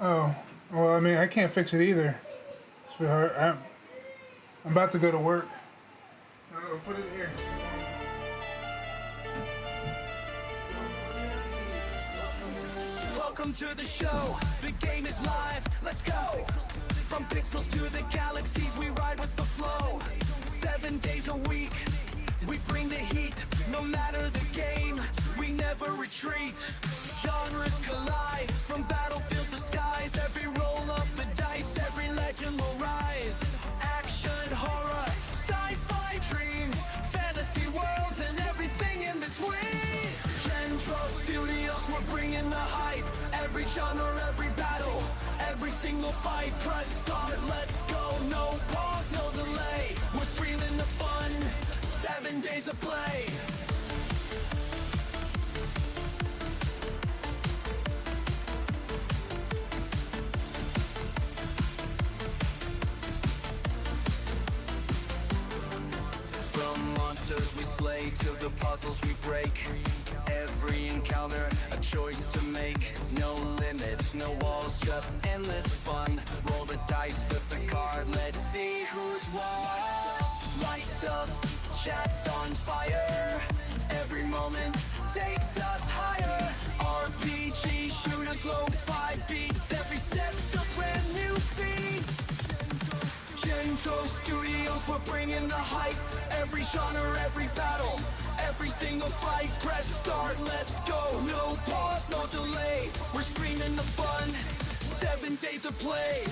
Oh, well, I mean, I can't fix it either, sweetheart. I'm about to go to work. I'll put it here. Welcome to the show, the game is live, let's go! From pixels to the galaxies, we ride with the flow. 7 days a week, we bring the heat. No matter the game, we never retreat. Genres collide, from battlefields to skies. Every roll of the dice, every legend will rise. Action, horror, sci-fi dreams, fantasy worlds and everything in between. Gen-Dro Studios, we're bringing the hype. Every genre, every battle, every single fight. Press start, let's go. No pause, no delay. We're streaming the fun. 7 days of play. From monsters we slay to the puzzles we break. Every encounter, a choice to make. No limits, no walls, just endless fun. Roll the dice, flip the card, let's see who's won. Lights up, chat's on fire. Every moment takes us higher. RPG shooters, lo-fi beats. Every step's a brand new feat. Gen-Dro Studios, we're bringing the hype. Every genre, every battle, every single fight. Press start, let's go. No pause, no delay. We're streaming the fun. 7 days of play.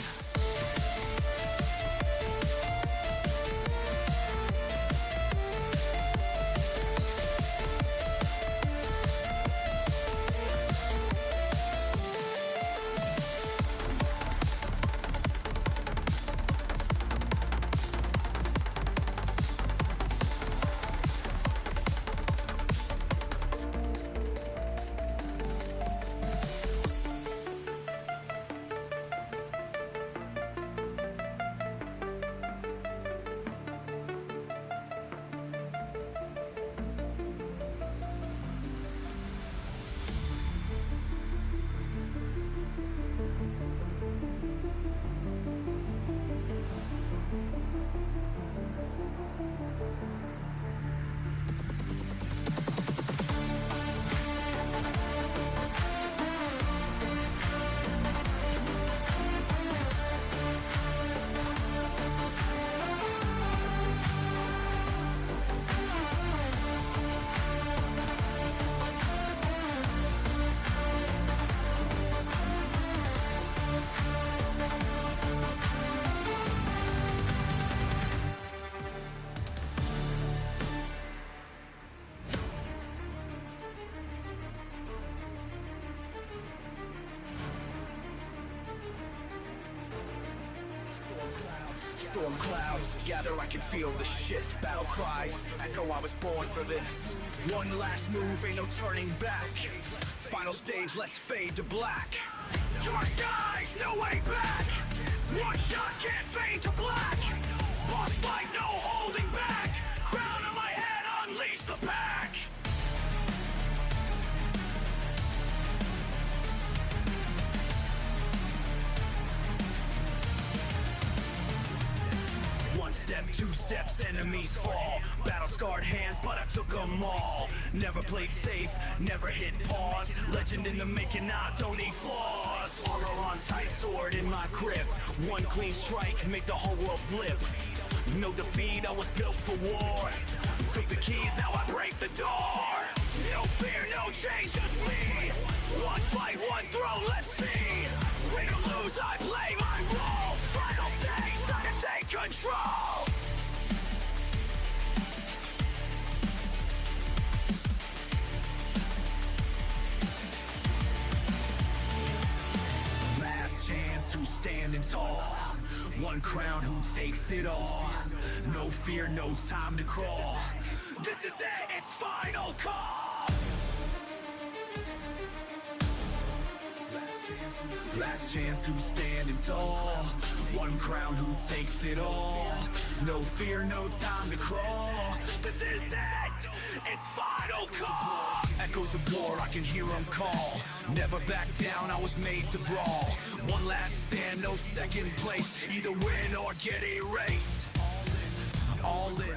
Storm clouds gather, I can feel the shift. Battle cries echo, I was born for this. One last move, ain't no turning back. Final stage, let's fade to black. Dark skies, no way back. One shot can't fade to black. Boss fight, no holding back. Crown on my head, unleash the pack. One step, 2 steps, enemies fall. Battle scarred hands, but I took them all. Never played safe, never hit pause. Legend in the making, I don't need flaws. Armor on tight, sword in my grip. One clean strike, make the whole world flip. No defeat, I was built for war. Took the keys, now I break the door. No fear, no change, just me. One fight, one throw, let's see. Win or lose, I play my role. Final stage, I can take control. Last chance, who's standing tall? One crown, who takes it all? No fear, no time to crawl. This is it, it's final call. Last chance. Last chance, who's standing tall? One crown, who takes it all? No fear, no time to crawl. This is it, it's final call. Echoes of war, I can hear them call. Never back down, I was made to brawl. One last stand, no second place. Either win or get erased. All in.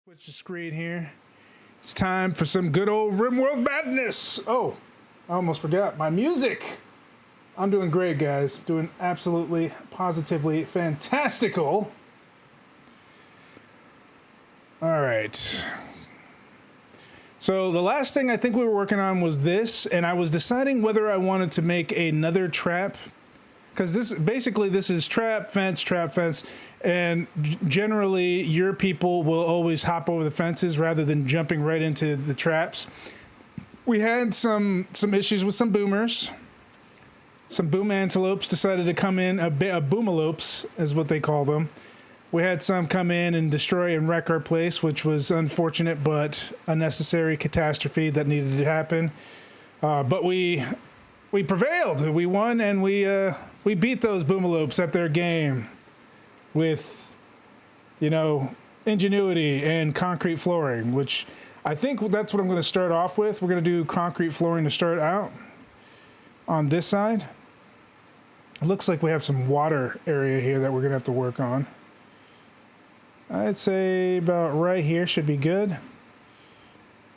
Switch the screen here. It's time for some good old RimWorld madness. Oh, I almost forgot my music. I'm doing great, guys. Doing absolutely, positively fantastical. All right. So the last thing I think we were working on was this, and I was deciding whether I wanted to make another trap. Because this is trap, fence, and generally your people will always hop over the fences rather than jumping right into the traps. We had some issues with some boomers. Some boom antelopes decided to come in, boomalopes is what they call them. We had some come in and destroy and wreck our place, which was unfortunate but a necessary catastrophe that needed to happen. But we prevailed. We won, and we beat those boomalopes at their game with, ingenuity and concrete flooring, which I think that's what I'm going to start off with. We're going to do concrete flooring to start out on this side. It looks like we have some water area here that we're going to have to work on. I'd say about right here should be good.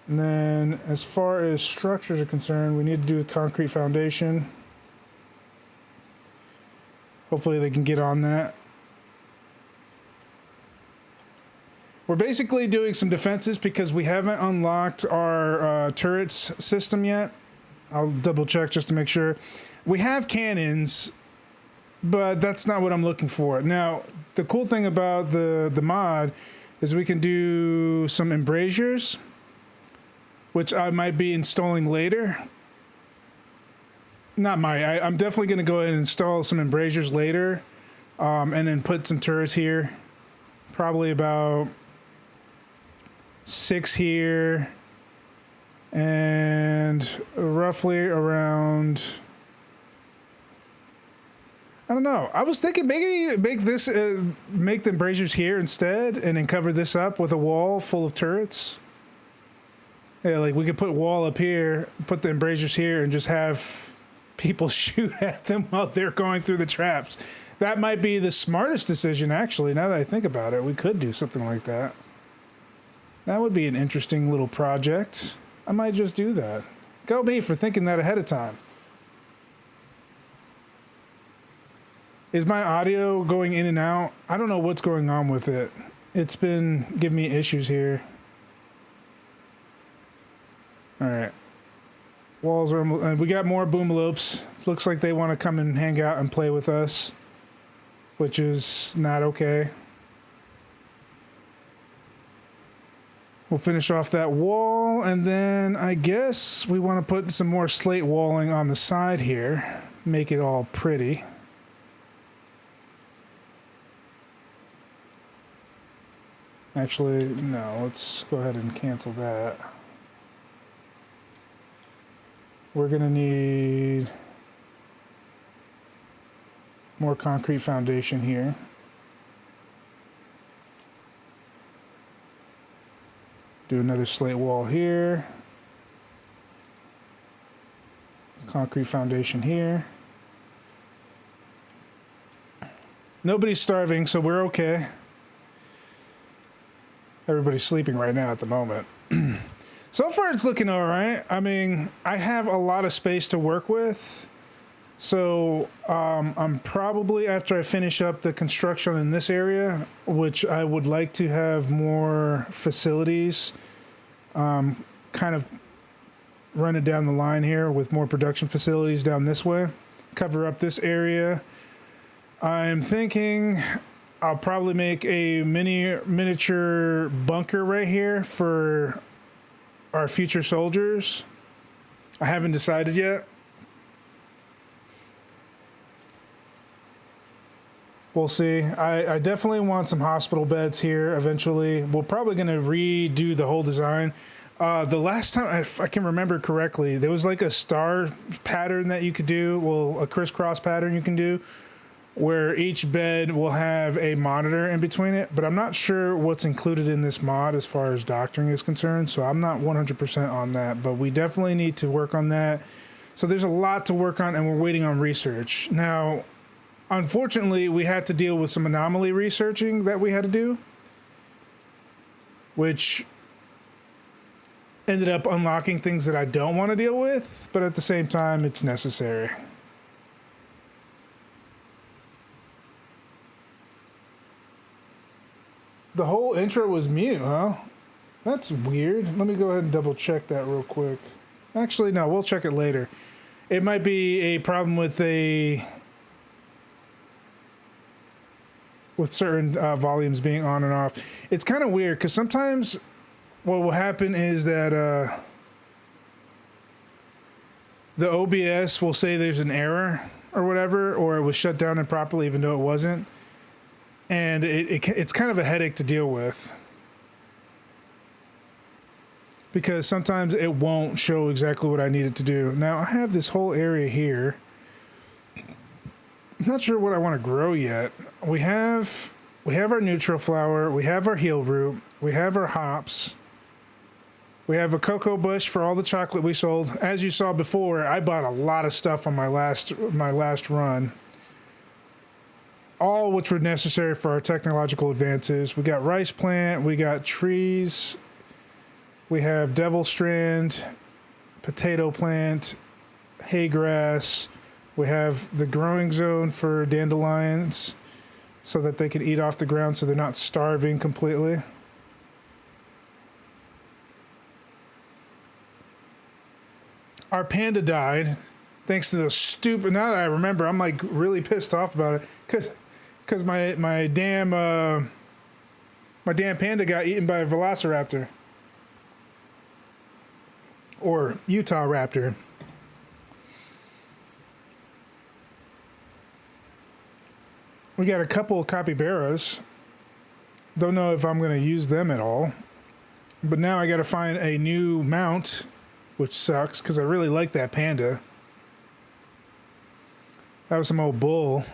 And then as far as structures are concerned, we need to do a concrete foundation. Hopefully they can get on that. We're basically doing some defenses because we haven't unlocked our turrets system yet. I'll double check just to make sure. We have cannons, but that's not what I'm looking for. Now, the cool thing about the mod is we can do some embrasures, which I might be installing later. I'm definitely going to go ahead and install some embrasures later, and then put some turrets here. Probably about 6 here, and roughly around, I don't know. I was thinking maybe make the embrasures here instead, and then cover this up with a wall full of turrets. Yeah, like we could put a wall up here, put the embrasures here, and just have people shoot at them while they're going through the traps. That might be the smartest decision, actually, now that I think about it. We could do something like that. That would be an interesting little project. I might just do that. Go me for thinking that ahead of time. Is my audio going in and out? I don't know what's going on with it. It's been giving me issues here. All right. Walls are... we got more boomalopes. Looks like they want to come and hang out and play with us, which is not okay. We'll finish off that wall, and then I guess we want to put some more slate walling on the side here. Make it all pretty. Actually, no, let's go ahead and cancel that. We're going to need more concrete foundation here. Do another slate wall here. Concrete foundation here. Nobody's starving, so we're okay. Everybody's sleeping right now at the moment. So far, it's looking all right. I mean, I have a lot of space to work with. So I'm probably, after I finish up the construction in this area, which I would like to have more facilities, kind of run it down the line here with more production facilities down this way, cover up this area. I'm thinking I'll probably make a miniature bunker right here for our future soldiers. I haven't decided yet. We'll see. I definitely want some hospital beds here eventually. We're probably going to redo the whole design. The last time, if I can remember correctly, there was like a star pattern that you could do, well, a crisscross pattern you can do, where each bed will have a monitor in between it, but I'm not sure what's included in this mod as far as doctoring is concerned, so I'm not 100% on that, but we definitely need to work on that. So there's a lot to work on, and we're waiting on research. Now, unfortunately, we had to deal with some anomaly researching that we had to do, which ended up unlocking things that I don't want to deal with, but at the same time, it's necessary. The whole intro was mute, huh? That's weird. Let me go ahead and double check that real quick. Actually, no, we'll check it later. It might be a problem with certain volumes being on and off. It's kind of weird because sometimes what will happen is that the OBS will say there's an error or whatever, or it was shut down improperly even though it wasn't. And it's kind of a headache to deal with, because sometimes it won't show exactly what I need it to do. Now, I have this whole area here. I'm not sure what I want to grow yet. We have our neutral flower, we have our heel root, we have our hops, we have a cocoa bush for all the chocolate we sold. As you saw before, I bought a lot of stuff on my last run. all which were necessary for our technological advances. We got rice plant, we got trees, we have devil strand, potato plant, hay grass. We have the growing zone for dandelions so that they can eat off the ground so they're not starving completely. Our panda died thanks to those stupid, now that I remember, I'm like really pissed off about it because my damn panda got eaten by a velociraptor. Or Utah raptor. We got a couple of capybaras. Don't know if I'm going to use them at all. But now I got to find a new mount, which sucks because I really like that panda. That was some old bull.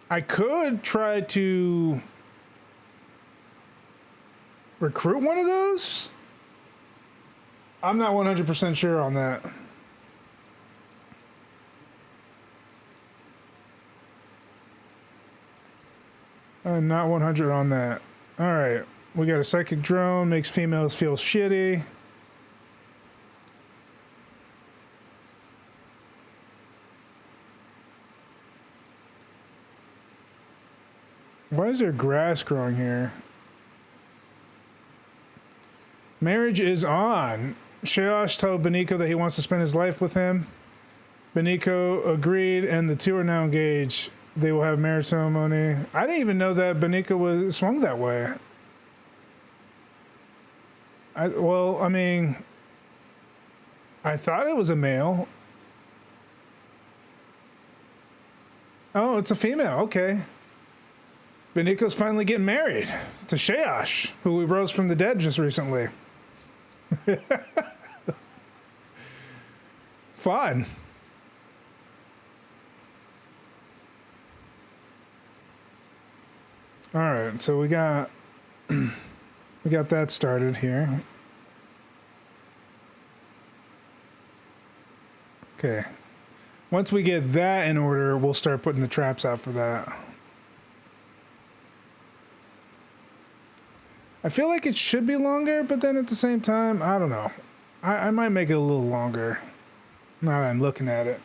I could try to recruit one of those. I'm not 100% sure on that. I'm not 100 on that. All right. We got a psychic drone, makes females feel shitty. Why is there grass growing here? Marriage is on. Sheosh told Beniko that he wants to spend his life with him. Beniko agreed, and the two are now engaged. They will have marriage ceremony. I didn't even know that Beniko was swung that way. I thought it was a male. Oh, it's a female. Okay. Beniko's finally getting married to Sheosh, who we rose from the dead just recently. Fun. All right, so we got that started here. Okay. Once we get that in order, we'll start putting the traps out for that. I feel like it should be longer, but then at the same time, I don't know. I might make it a little longer. Now that I'm looking at it.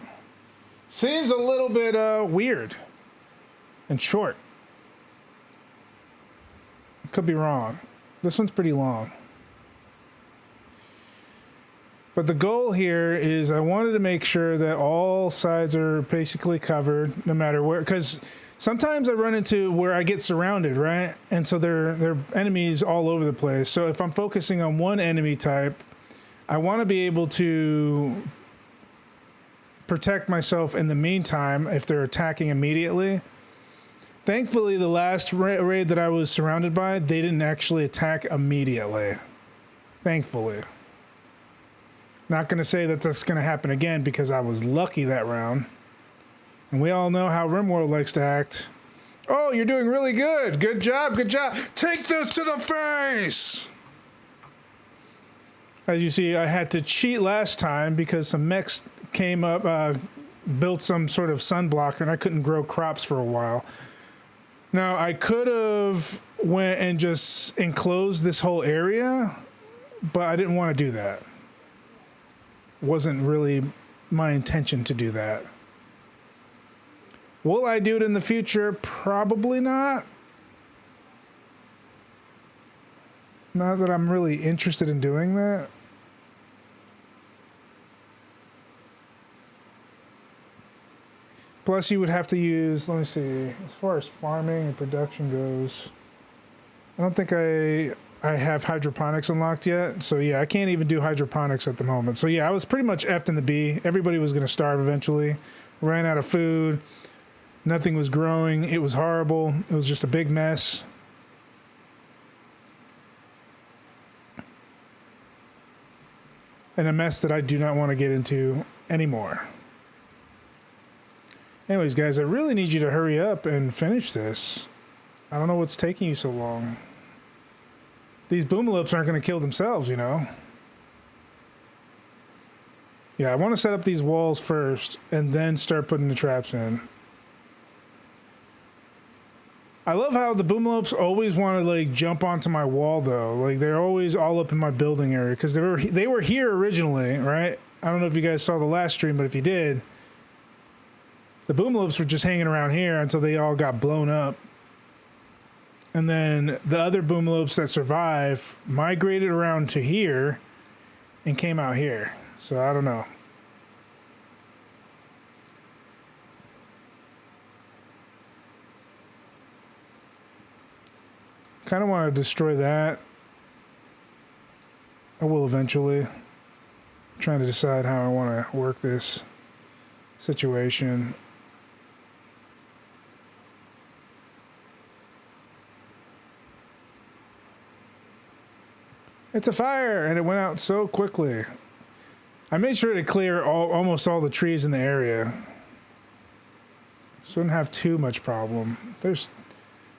Seems a little bit weird and short. Could be wrong. This one's pretty long. But the goal here is I wanted to make sure that all sides are basically covered, no matter where, because sometimes I run into where I get surrounded, right? And so there are enemies all over the place. So if I'm focusing on one enemy type, I want to be able to protect myself in the meantime if they're attacking immediately. Thankfully, the last raid that I was surrounded by, they didn't actually attack immediately. Thankfully. Not going to say that that's going to happen again because I was lucky that round. And we all know how RimWorld likes to act. Oh, you're doing really good. Good job, good job. Take this to the face! As you see, I had to cheat last time because some mechs came up, built some sort of sunblocker, and I couldn't grow crops for a while. Now, I could have went and just enclosed this whole area, but I didn't want to do that. Wasn't really my intention to do that. Will I do it in the future? Probably not. Not that I'm really interested in doing that. Plus, you would have to use, let me see, as far as farming and production goes, I don't think I have hydroponics unlocked yet. So yeah, I can't even do hydroponics at the moment. So yeah, I was pretty much effed in the bee. Everybody was going to starve eventually. Ran out of food. Nothing was growing. It was horrible. It was just a big mess. And a mess that I do not want to get into anymore. Anyways, guys, I really need you to hurry up and finish this. I don't know what's taking you so long. These boomalopes aren't going to kill themselves, you know. Yeah, I want to set up these walls first and then start putting the traps in. I love how the boomlopes always want to like jump onto my wall though. Like they're always all up in my building area because they were here originally, right? I don't know if you guys saw the last stream, but if you did, the boomlopes were just hanging around here until they all got blown up. And then the other boomlopes that survived migrated around to here and came out here. So I don't know. Kind of want to destroy that. I will eventually. I'm trying to decide how I want to work this situation. It's a fire, and it went out so quickly. I made sure to clear almost all the trees in the area, so I didn't have too much problem. There's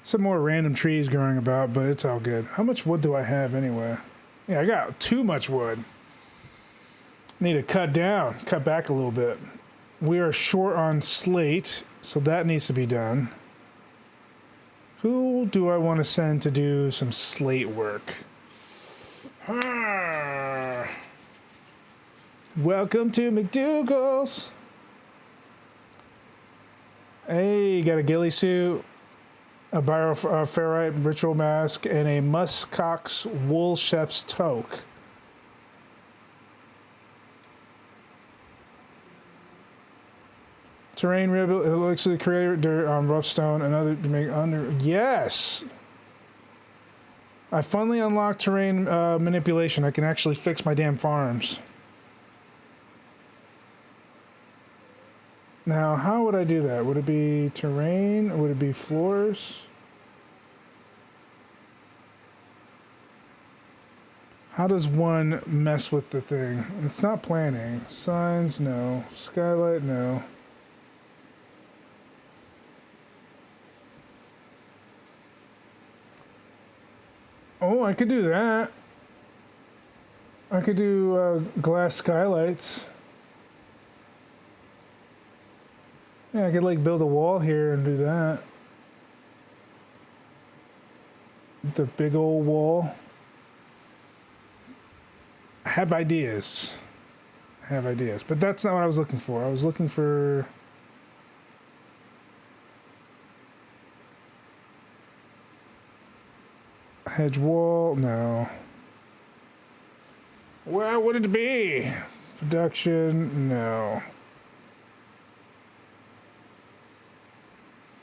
some more random trees growing about, but it's all good. How much wood do I have anyway? Yeah, I got too much wood. Need to cut back a little bit. We are short on slate, so that needs to be done. Who do I want to send to do some slate work? Welcome to McDougal's. Hey, got a ghillie suit, a bioferrite ritual mask, and a muskox wool chef's toque. Terrain rib, it looks like the creator on rough stone, another to make under. Yes! I finally unlocked terrain manipulation. I can actually fix my damn farms. Now, how would I do that? Would it be terrain or would it be floors? How does one mess with the thing? It's not planning. Signs, no. Skylight, no. Oh, I could do that. I could do glass skylights. Yeah, I could like build a wall here and do that. The big old wall. I have ideas. But that's not what I was looking for. I was looking for... hedge wall, no. Where would it be? Production, no.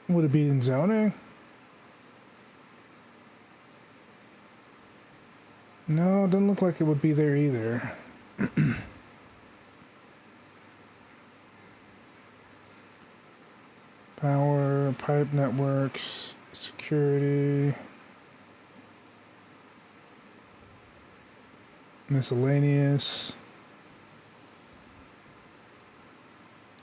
Would it be in zoning? No, it doesn't look like it would be there either. Power, pipe networks, security, miscellaneous.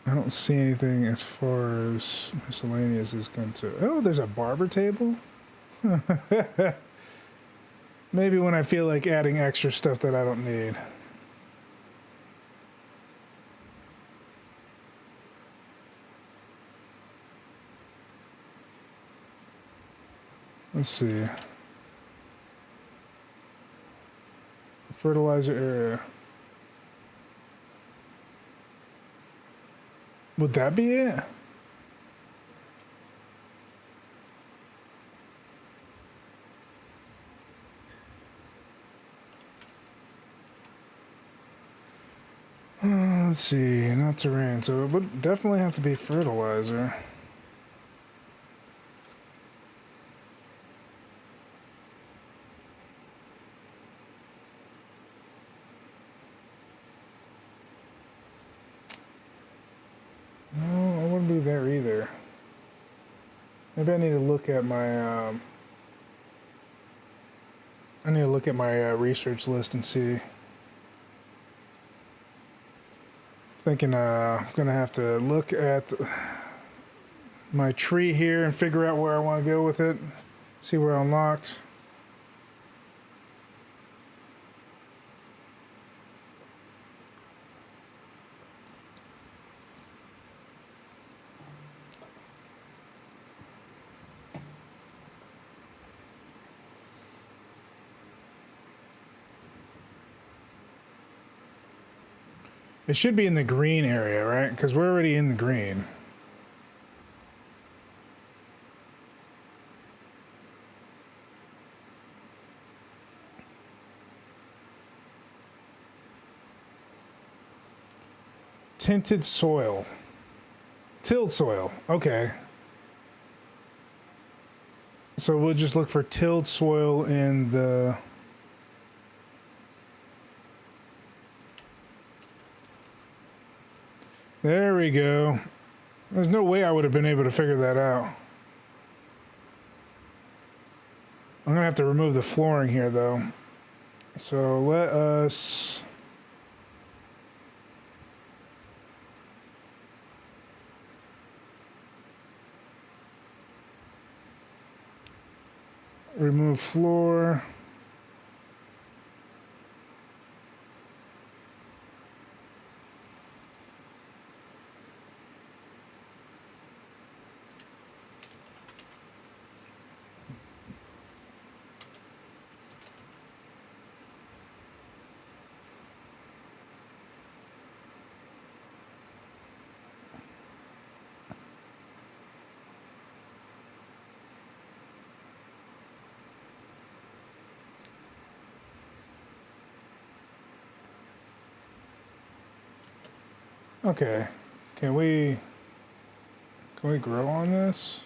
I don't see anything as far as miscellaneous is going to... Oh, there's a barber table? Maybe when I feel like adding extra stuff that I don't need. Let's see. Fertilizer area. Would that be it? Let's see, not terrain, so it would definitely have to be fertilizer. No, I wouldn't be there either. Maybe I need to look at my research list and see. Thinking I'm gonna have to look at my tree here and figure out where I want to go with it. See where I unlocked. It should be in the green area, right? Because we're already in the green. Tinted soil. Tilled soil. Okay. So we'll just look for tilled soil in the... There we go. There's no way I would have been able to figure that out. I'm gonna have to remove the flooring here though. So let us... remove floor. Okay, can we grow on this?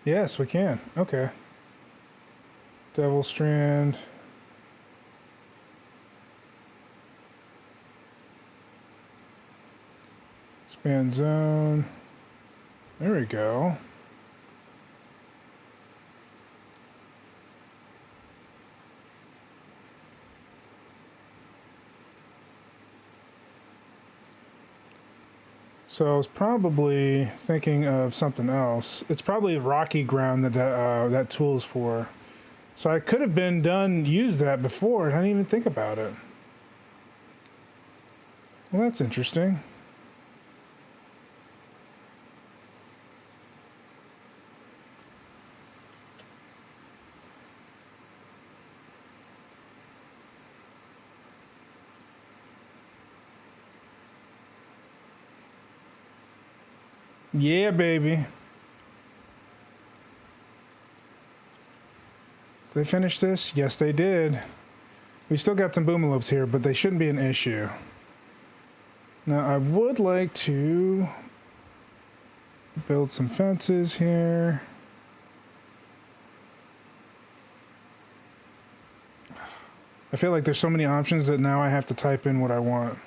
Yes, we can. Okay. Devil strand. Expand zone. There we go. So I was probably thinking of something else. It's probably rocky ground that tool's for. So I could have used that before, and I didn't even think about it. Well, that's interesting. Yeah, baby. They finished this? Yes, they did. We still got some boomalopes here, but they shouldn't be an issue. Now, I would like to build some fences here. I feel like there's so many options that now I have to type in what I want.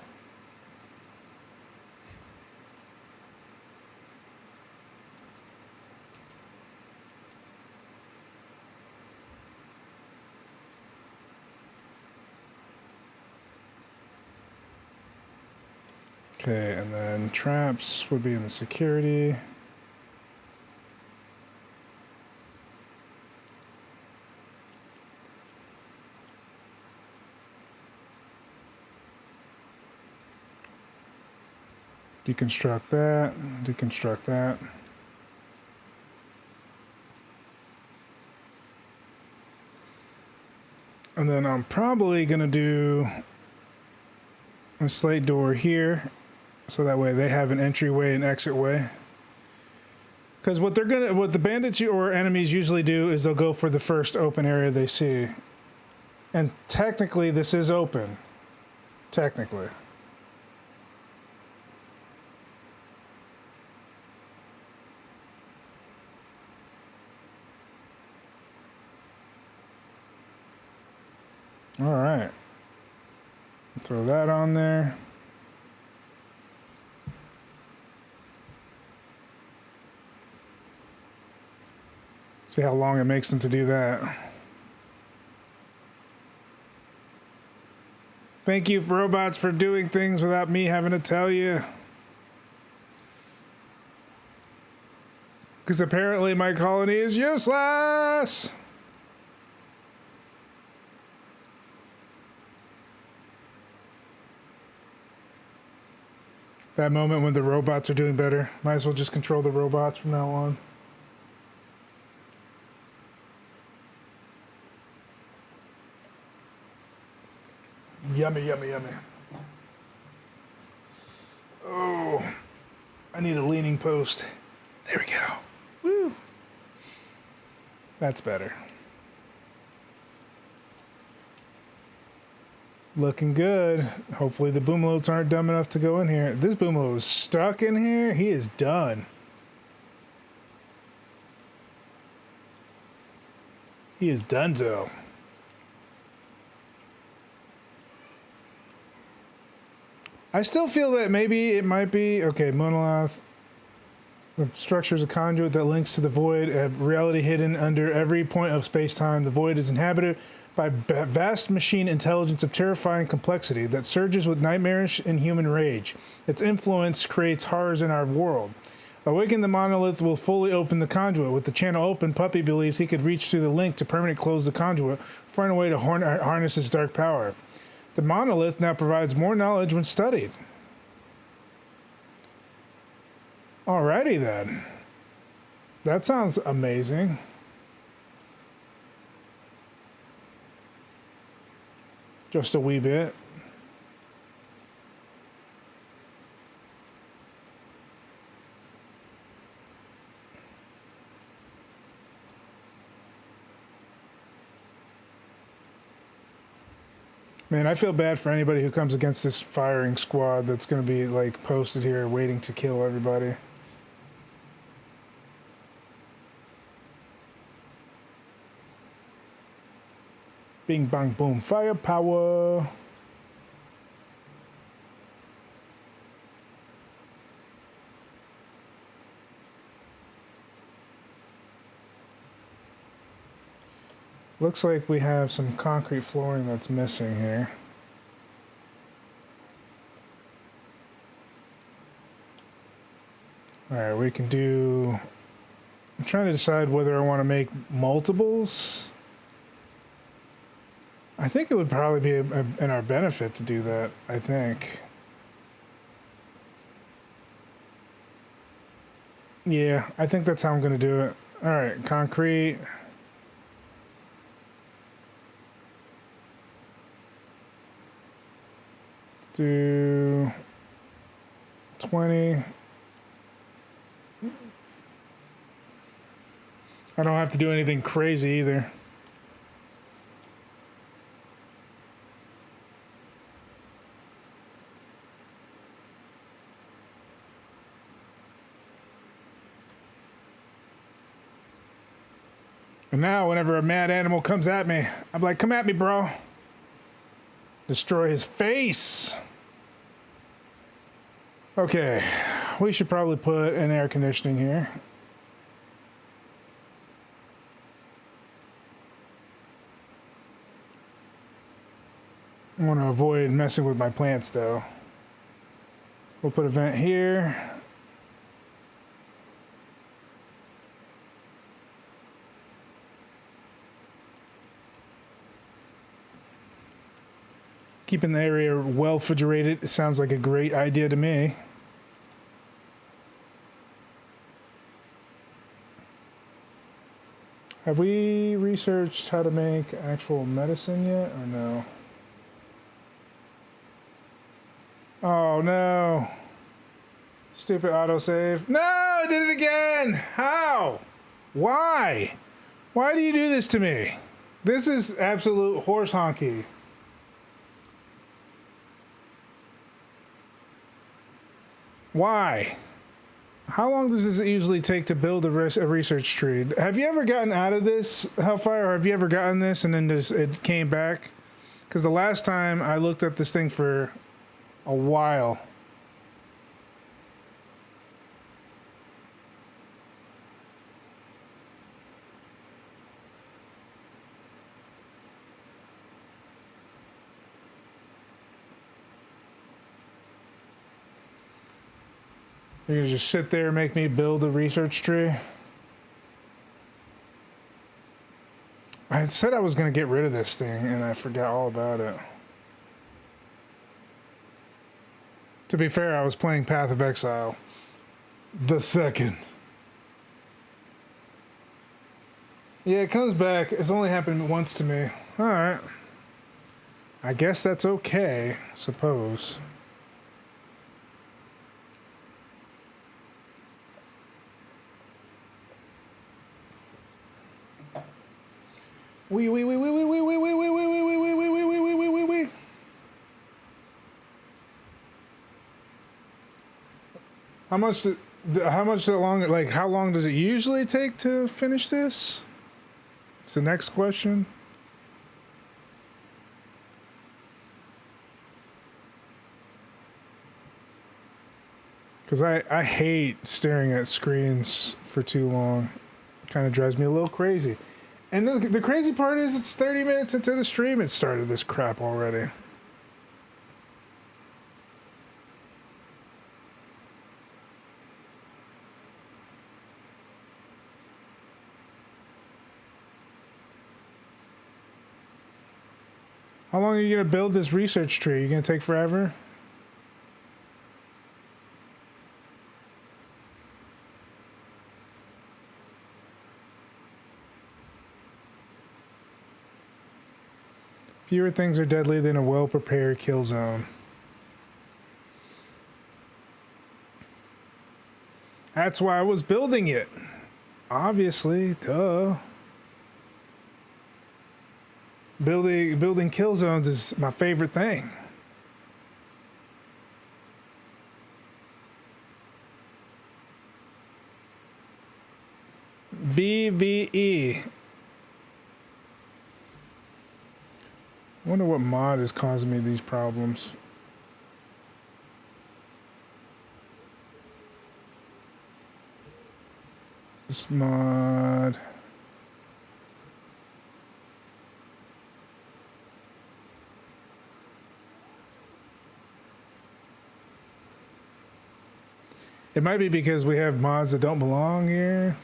Okay, and then traps would be in the security. Deconstruct that, deconstruct that. And then I'm probably gonna do a slate door here, so that way they have an entryway and exit way. Because what the bandits or enemies usually do is they'll go for the first open area they see. And technically this is open. Technically. All right. Throw that on there. See how long it makes them to do that. Thank you, robots, for doing things without me having to tell you. Because apparently my colony is useless. That moment when the robots are doing better. Might as well just control the robots from now on. yummy, yummy, yummy. Oh, I need a leaning post. There we go. Woo. That's better. Looking good. Hopefully the boomloads aren't dumb enough to go in here. This boomload is stuck in here. He is done. He is donezo. I still feel that maybe it might be... Okay, monolith. The structure is a conduit that links to the void, a reality hidden under every point of space-time. The void is inhabited by vast machine intelligence of terrifying complexity that surges with nightmarish inhuman rage. Its influence creates horrors in our world. Awaken the monolith will fully open the conduit. With the channel open, Puppy believes he could reach through the link to permanently close the conduit, find a way to harness its dark power. The monolith now provides more knowledge when studied. Alrighty then. That sounds amazing. Just a wee bit. Man, I feel bad for anybody who comes against this firing squad that's going to be like posted here waiting to kill everybody. Bing, bang, boom, firepower. Looks like we have some concrete flooring that's missing here. Alright, we can do... I'm trying to decide whether I want to make multiples. I think it would probably be in our benefit to do that, I think. Yeah, I think that's how I'm going to do it. Alright, concrete. Do 20. I don't have to do anything crazy either. And now whenever a mad animal comes at me, I'm like, come at me, bro. Destroy his face. Okay, we should probably put an air conditioning here. I want to avoid messing with my plants though. We'll put a vent here. Keeping the area well refrigerated sounds like a great idea to me. Have we researched how to make actual medicine yet, or no? Oh no. Stupid autosave. No, I did it again! How? Why? Why do you do this to me? This is absolute horse honky. Why? How long does this usually take to build a research tree? Have you ever gotten out of this, Hellfire, or have you ever gotten this and then just it came back? Because the last time I looked at this thing for a while. You're gonna just sit there and make me build a research tree? I had said I was gonna get rid of this thing and I forgot all about it. To be fair, I was playing Path of Exile. The second. Yeah, it comes back. It's only happened once to me. Alright. I guess that's okay, suppose. Wee. How much long, like, how long does it usually take to finish this? It's the next question. Because I hate staring at screens for too long. It kind of drives me a little crazy. And the crazy part is it's 30 minutes into the stream it started this crap already. How long are you going to build this research tree? You going to take forever? Fewer things are deadly than a well-prepared kill zone. That's why I was building it. Obviously, duh. Building kill zones is my favorite thing. VVE. I wonder what mod is causing me these problems. This mod. It might be because we have mods that don't belong here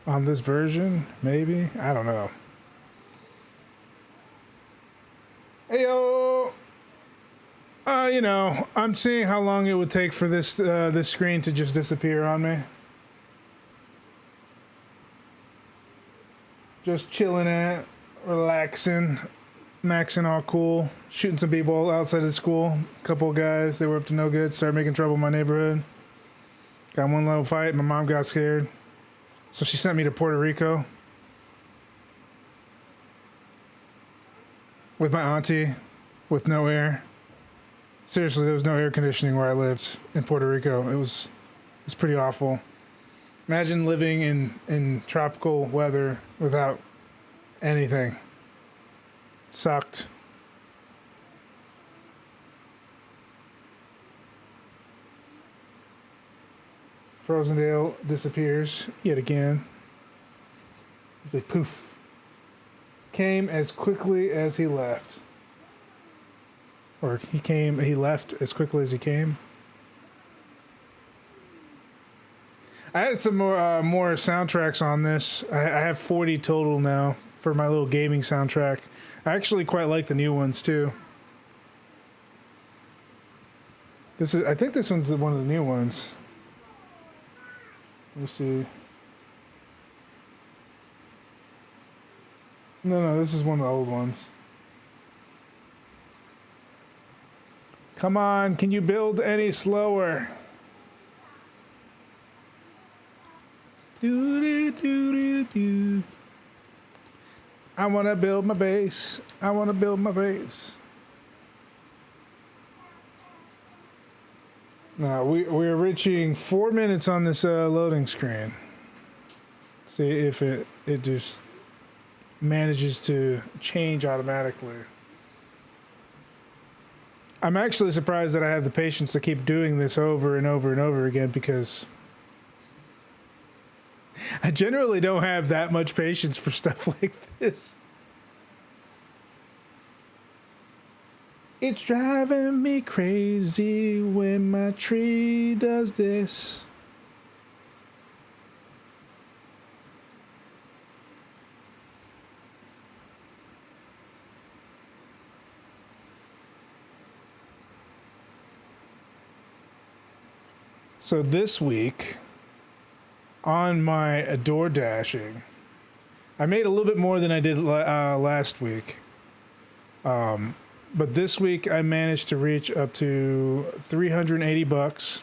on this version, maybe. I don't know. Heyo! You know, I'm seeing how long it would take for this screen to just disappear on me. Just chilling at, relaxing, maxing all cool, shooting some b-ball outside of school. A couple of guys, they were up to no good, started making trouble in my neighborhood. Got one little fight, my mom got scared. So she sent me to Puerto Rico with my auntie, with no air. Seriously, there was no air conditioning where I lived in Puerto Rico. It's pretty awful. Imagine living in tropical weather without anything. Sucked. Frozendale disappears yet again. He's like poof. Came as quickly as he left. Or he left as quickly as he came. I added some more soundtracks on this. I have 40 total now for my little gaming soundtrack. I actually quite like the new ones too. I think this one's one of the new ones. Let me see. No, this is one of the old ones. Come on, can you build any slower? Do. I want to build my base. Now, we're reaching 4 minutes on this loading screen. See if it just manages to change automatically. I'm actually surprised that I have the patience to keep doing this over and over and over again, because I generally don't have that much patience for stuff like this. It's driving me crazy when my tree does this. So this week, on my door dashing, I made a little bit more than I did last week. But this week I managed to reach up to $380,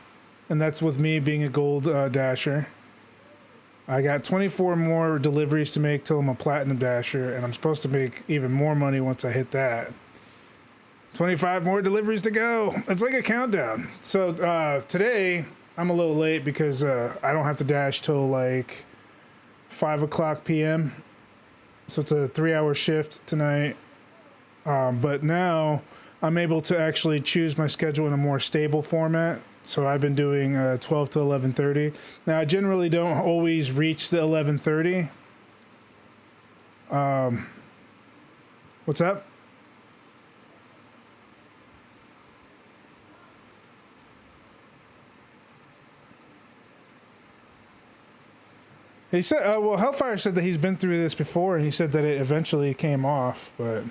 and that's with me being a gold dasher. I got 24 more deliveries to make till I'm a platinum dasher, and I'm supposed to make even more money once I hit that. 25 more deliveries to go. It's like a countdown. So today I'm a little late because I don't have to dash till like 5 o'clock p.m. So it's a 3-hour shift tonight. But now I'm able to actually choose my schedule in a more stable format. So I've been doing 12 to 11:30. Now I generally don't always reach the 11:30. What's up? He said, well, Hellfire said that he's been through this before, and he said that it eventually came off, but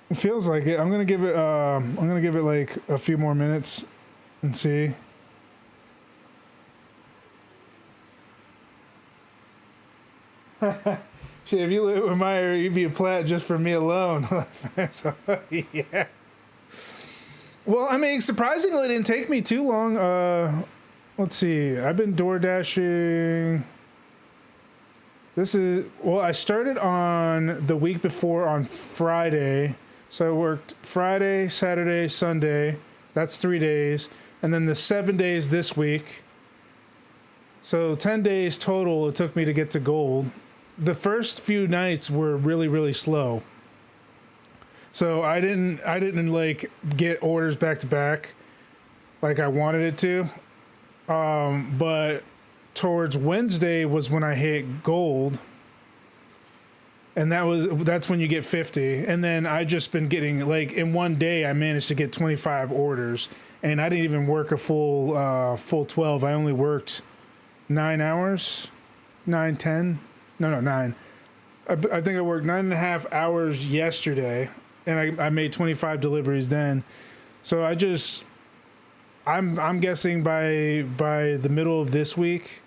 it feels like it. I'm gonna give it like a few more minutes and see. Shit, if you live with Meyer, you'd be a plat just for me alone. So, yeah. Well, I mean, surprisingly, it didn't take me too long. Let's see. I've been door dashing. I started on the week before on Friday. So I worked Friday, Saturday, Sunday. That's 3 days. And then the 7 days this week. So 10 days total it took me to get to gold. The first few nights were really, really slow. So I didn't like get orders back to back like I wanted it to. But towards Wednesday was when I hit gold. And that's when you get 50. And then I just been getting, like, in one day I managed to get 25 orders. And I didn't even work a full 12. I only worked 9 hours. 9, 10. No, 9. I think I worked 9.5 hours yesterday. And I made 25 deliveries then. So I'm guessing by the middle of this week,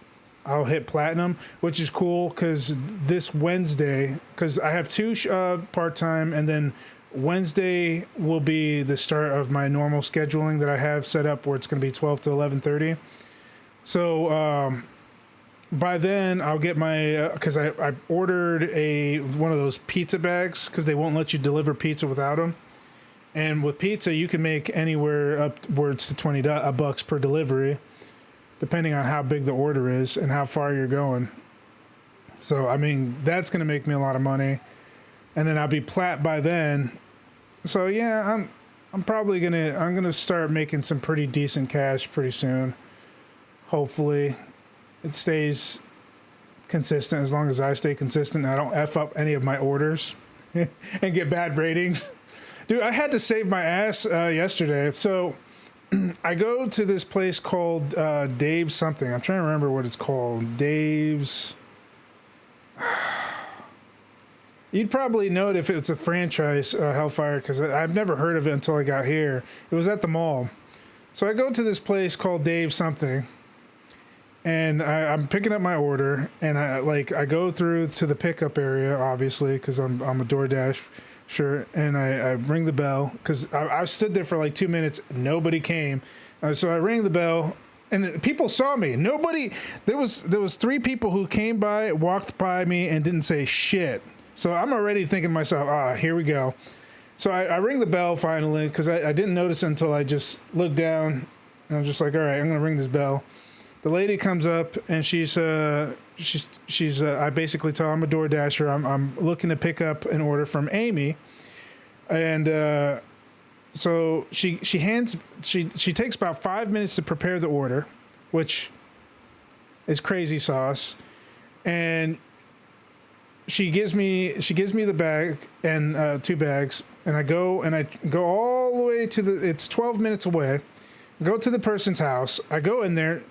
I'll hit platinum, which is cool because this Wednesday, because I have 2 part-time, and then Wednesday will be the start of my normal scheduling that I have set up where it's going to be 12 to 11:30. So by then I'll get my, because I ordered one of those pizza bags because they won't let you deliver pizza without them. And with pizza, you can make anywhere upwards to $20 per delivery, depending on how big the order is and how far you're going. So, I mean, that's going to make me a lot of money. And then I'll be plat by then. So, yeah, I'm probably going to start making some pretty decent cash pretty soon. Hopefully it stays consistent as long as I stay consistent and I don't F up any of my orders and get bad ratings. Dude, I had to save my ass yesterday. So I go to this place called Dave's something. I'm trying to remember what it's called. Dave's. You'd probably know it if it's a franchise, Hellfire, because I've never heard of it until I got here. It was at the mall. So I go to this place called Dave's something. And I'm picking up my order. And I go through to the pickup area, obviously, because I'm a DoorDash. Sure, and I ring the bell because I stood there for like 2 minutes. Nobody came, so I rang the bell, and people saw me. Nobody. There was 3 people who came by, walked by me, and didn't say shit. So I'm already thinking to myself, here we go. So I ring the bell finally because I didn't notice until I just looked down, and I'm just like, all right, I'm gonna ring this bell. The lady comes up and she's I basically tell her I'm a door dasher. I'm looking to pick up an order from Amy, and so she takes about 5 minutes to prepare the order, which is crazy sauce, and she gives me the bag and 2 bags, and I go all the way to it's 12 minutes away. Go to the person's house. I go in there.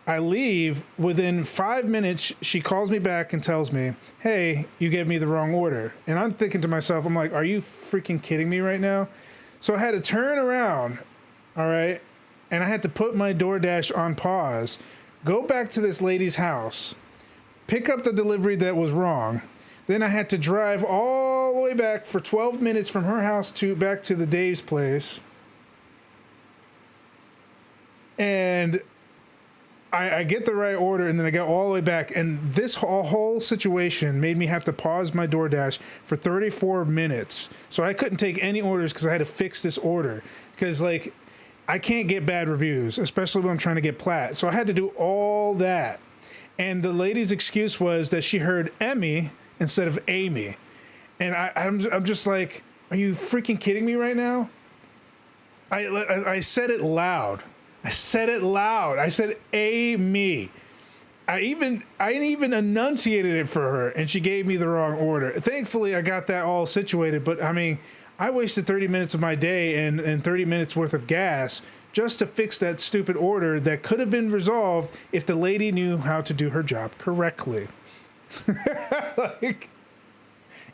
I leave. Within 5 minutes, she calls me back and tells me, hey, you gave me the wrong order. And I'm thinking to myself, I'm like, are you freaking kidding me right now? So I had to turn around, all right, and I had to put my DoorDash on pause, go back to this lady's house, pick up the delivery that was wrong. Then I had to drive all the way back for 12 minutes from her house to back to the Dave's place. And I get the right order, and then I go all the way back. And this whole situation made me have to pause my DoorDash for 34 minutes. So I couldn't take any orders because I had to fix this order. Because, like, I can't get bad reviews, especially when I'm trying to get Platt. So I had to do all that. And the lady's excuse was that she heard Emmy instead of Amy. And I'm just like, are you freaking kidding me right now? I said it loud. I said it loud. I said Amy. I even enunciated it for her, and she gave me the wrong order. Thankfully, I got that all situated. But I mean, I wasted 30 minutes of my day and 30 minutes worth of gas just to fix that stupid order that could have been resolved if the lady knew how to do her job correctly. Like,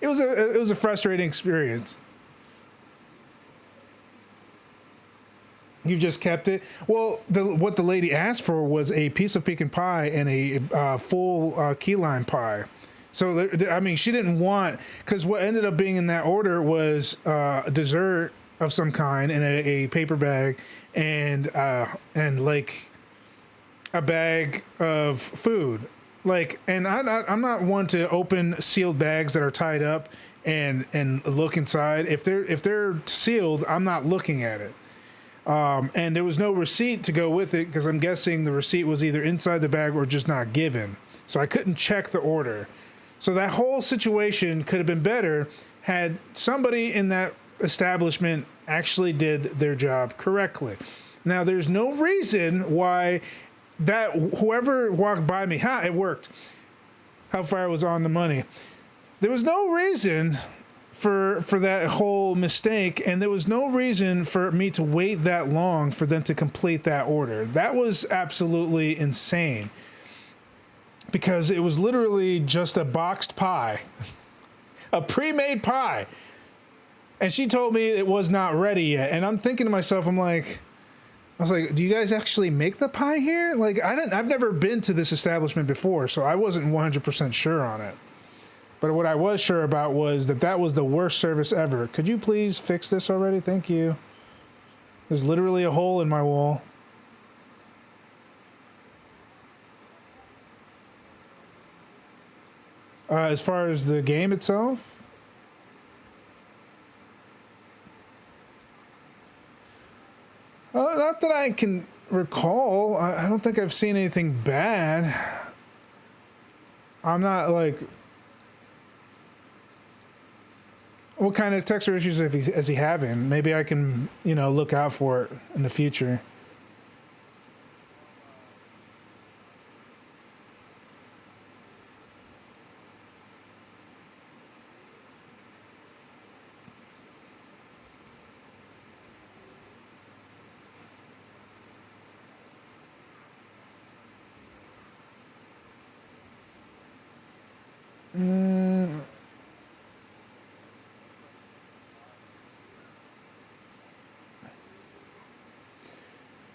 it was a frustrating experience. You've just kept it. Well, what the lady asked for was a piece of pecan pie and a full key lime pie. So, I mean, she didn't want, because what ended up being in that order was a dessert of some kind in a paper bag and like a bag of food. Like, and I'm not one to open sealed bags that are tied up and look inside. If they're sealed, I'm not looking at it. And there was no receipt to go with it because I'm guessing the receipt was either inside the bag or just not given. So I couldn't check the order. So that whole situation could have been better had somebody in that establishment actually did their job correctly. Now, there's no reason why that whoever walked by me, it worked. How far I was on the money. There was no reason for that whole mistake, and there was no reason for me to wait that long for them to complete that order. That was absolutely insane. Because it was literally just a boxed pie. A pre-made pie. And she told me it was not ready yet. And I'm thinking to myself, I was like, do you guys actually make the pie here? Like, I've never been to this establishment before, so I wasn't 100% sure on it. But what I was sure about was that was the worst service ever. Could you please fix this already? Thank you. There's literally a hole in my wall. As far as the game itself, not that I can recall. I don't think I've seen anything bad. I'm not like... What kind of texture issues is he having? Maybe I can, look out for it in the future.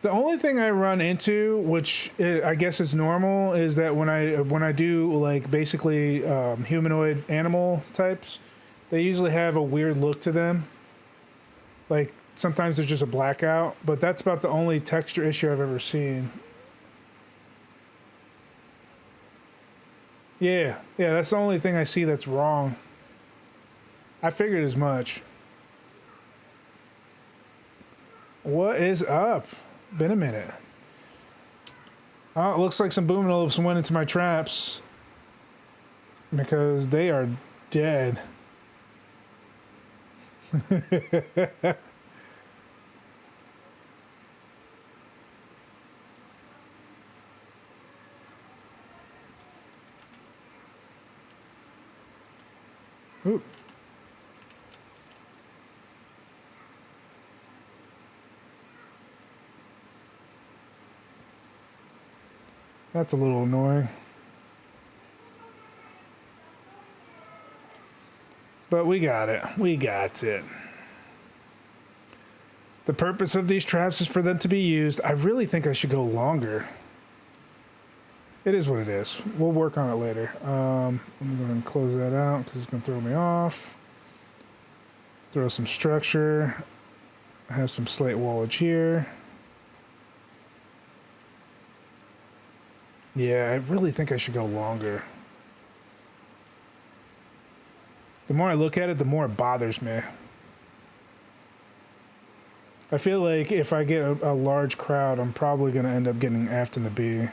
The only thing I run into, which I guess is normal, is that when I do like basically humanoid animal types, they usually have a weird look to them. Like sometimes there's just a blackout, but that's about the only texture issue I've ever seen. Yeah, that's the only thing I see that's wrong. I figured as much. What is up? Been a minute. Oh, it looks like some boom-en-velopes went into my traps because they are dead. Ooh. That's a little annoying. But we got it. We got it. The purpose of these traps is for them to be used. I really think I should go longer. It is what it is. We'll work on it later. I'm going to close that out because it's going to throw me off. Throw some structure. Have some slate wallage here. Yeah, I really think I should go longer. The more I look at it, the more it bothers me. I feel like if I get a large crowd, I'm probably going to end up getting aft in the B.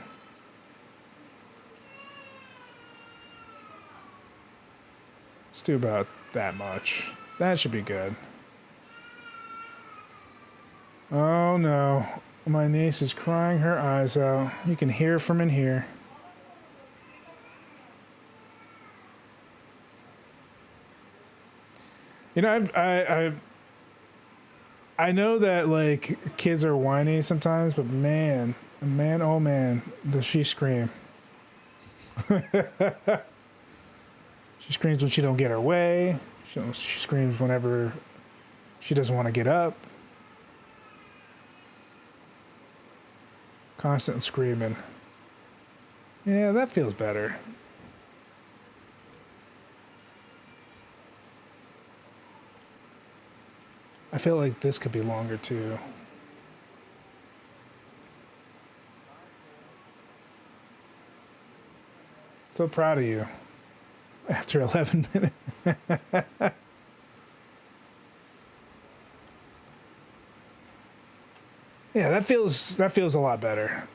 Let's do about that much. That should be good. Oh no. My niece is crying her eyes out. You can hear from in here. You know, I know that like kids are whiny sometimes, but man, oh man, does she scream. She screams when she don't get her way. She screams whenever she doesn't want to get up. Constant screaming. Yeah, that feels better. I feel like this could be longer too. So proud of you. After 11 minutes. Yeah, that feels a lot better.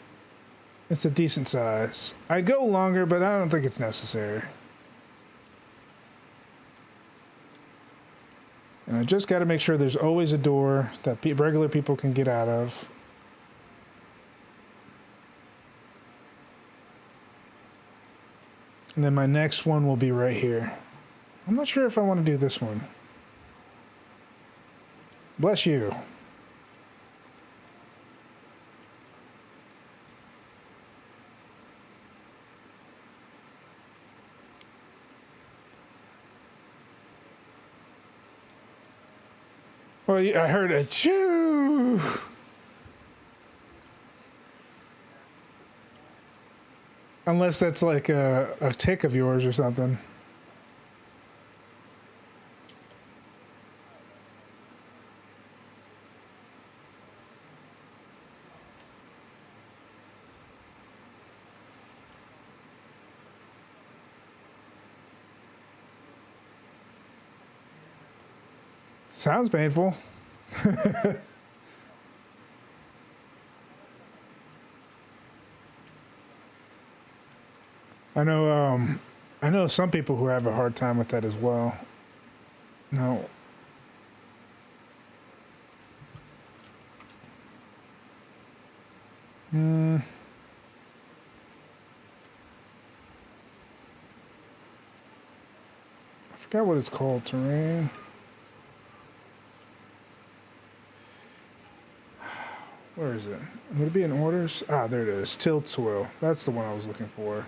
It's a decent size. I'd go longer, but I don't think it's necessary. And I just got to make sure there's always a door that regular people can get out of. And then my next one will be right here. I'm not sure if I want to do this one. Bless you. Well, I heard a choo. Unless that's like a tick of yours or something. Sounds painful. I know some people who have a hard time with that as well. No. I forgot what it's called, terrain. Where is it? Would it be in orders? Ah, there it is. Tilt soil. That's the one I was looking for.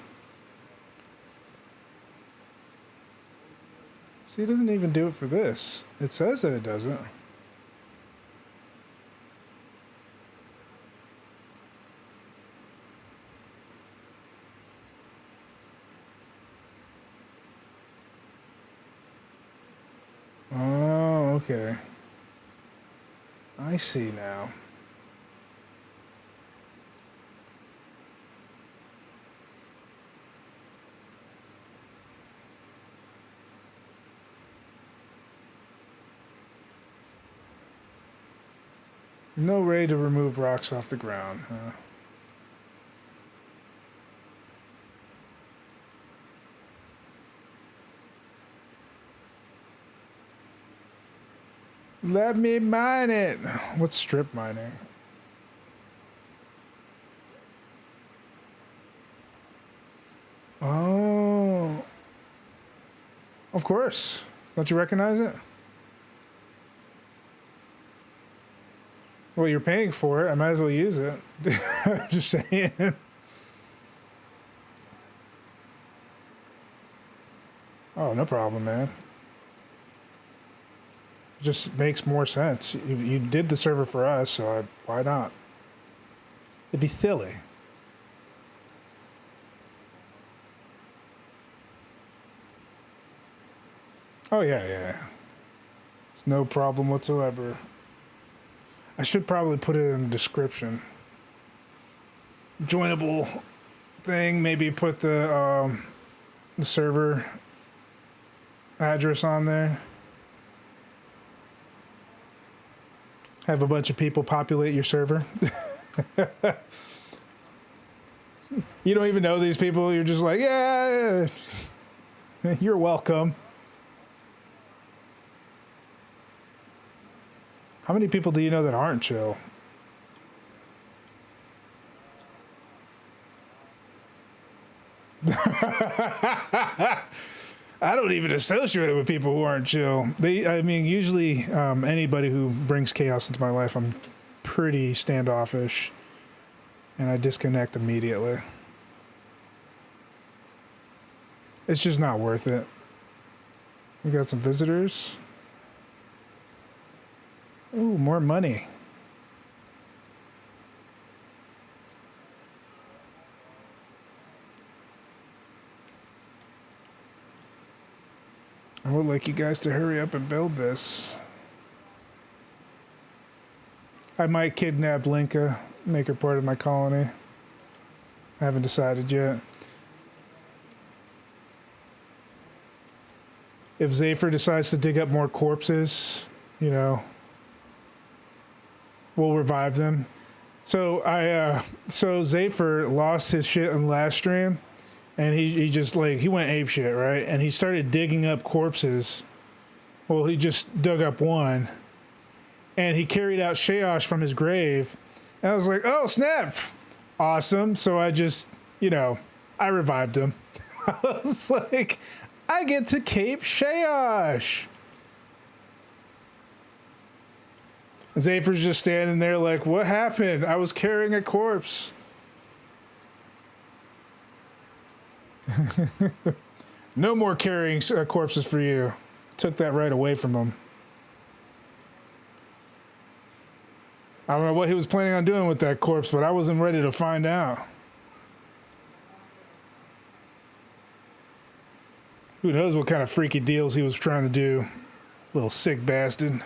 See, it doesn't even do it for this. It says that it doesn't. Oh, okay. I see now. No way to remove rocks off the ground, huh? Let me mine it. What's strip mining? Oh. Of course. Don't you recognize it? Well, you're paying for it. I might as well use it. I'm just saying. Oh, no problem, man. It just makes more sense. You did the server for us, so why not? It'd be silly. Oh, yeah, yeah. It's no problem whatsoever. I should probably put it in the description. Joinable thing. Maybe put the server address on there. Have a bunch of people populate your server. You don't even know these people. You're just like, yeah, you're welcome. How many people do you know that aren't chill? I don't even associate with people who aren't chill. I mean, usually anybody who brings chaos into my life, I'm pretty standoffish. And I disconnect immediately. It's just not worth it. We got some visitors. Ooh, more money. I would like you guys to hurry up and build this. I might kidnap Linka, make her part of my colony. I haven't decided yet. If Zephyr decides to dig up more corpses, you know, we'll revive them. So so Zephyr lost his shit in last stream, and he just like he went ape shit, right? And he started digging up corpses. Well, he just dug up one, and he carried out Sheosh from his grave. And I was like, oh snap, awesome. So I just, you know, I revived him. I was like, I get to cape Sheosh. Zephyr's just standing there like, what happened? I was carrying a corpse. No more carrying corpses for you. Took that right away from him. I don't know what he was planning on doing with that corpse, but I wasn't ready to find out. Who knows what kind of freaky deals he was trying to do. Little sick bastard.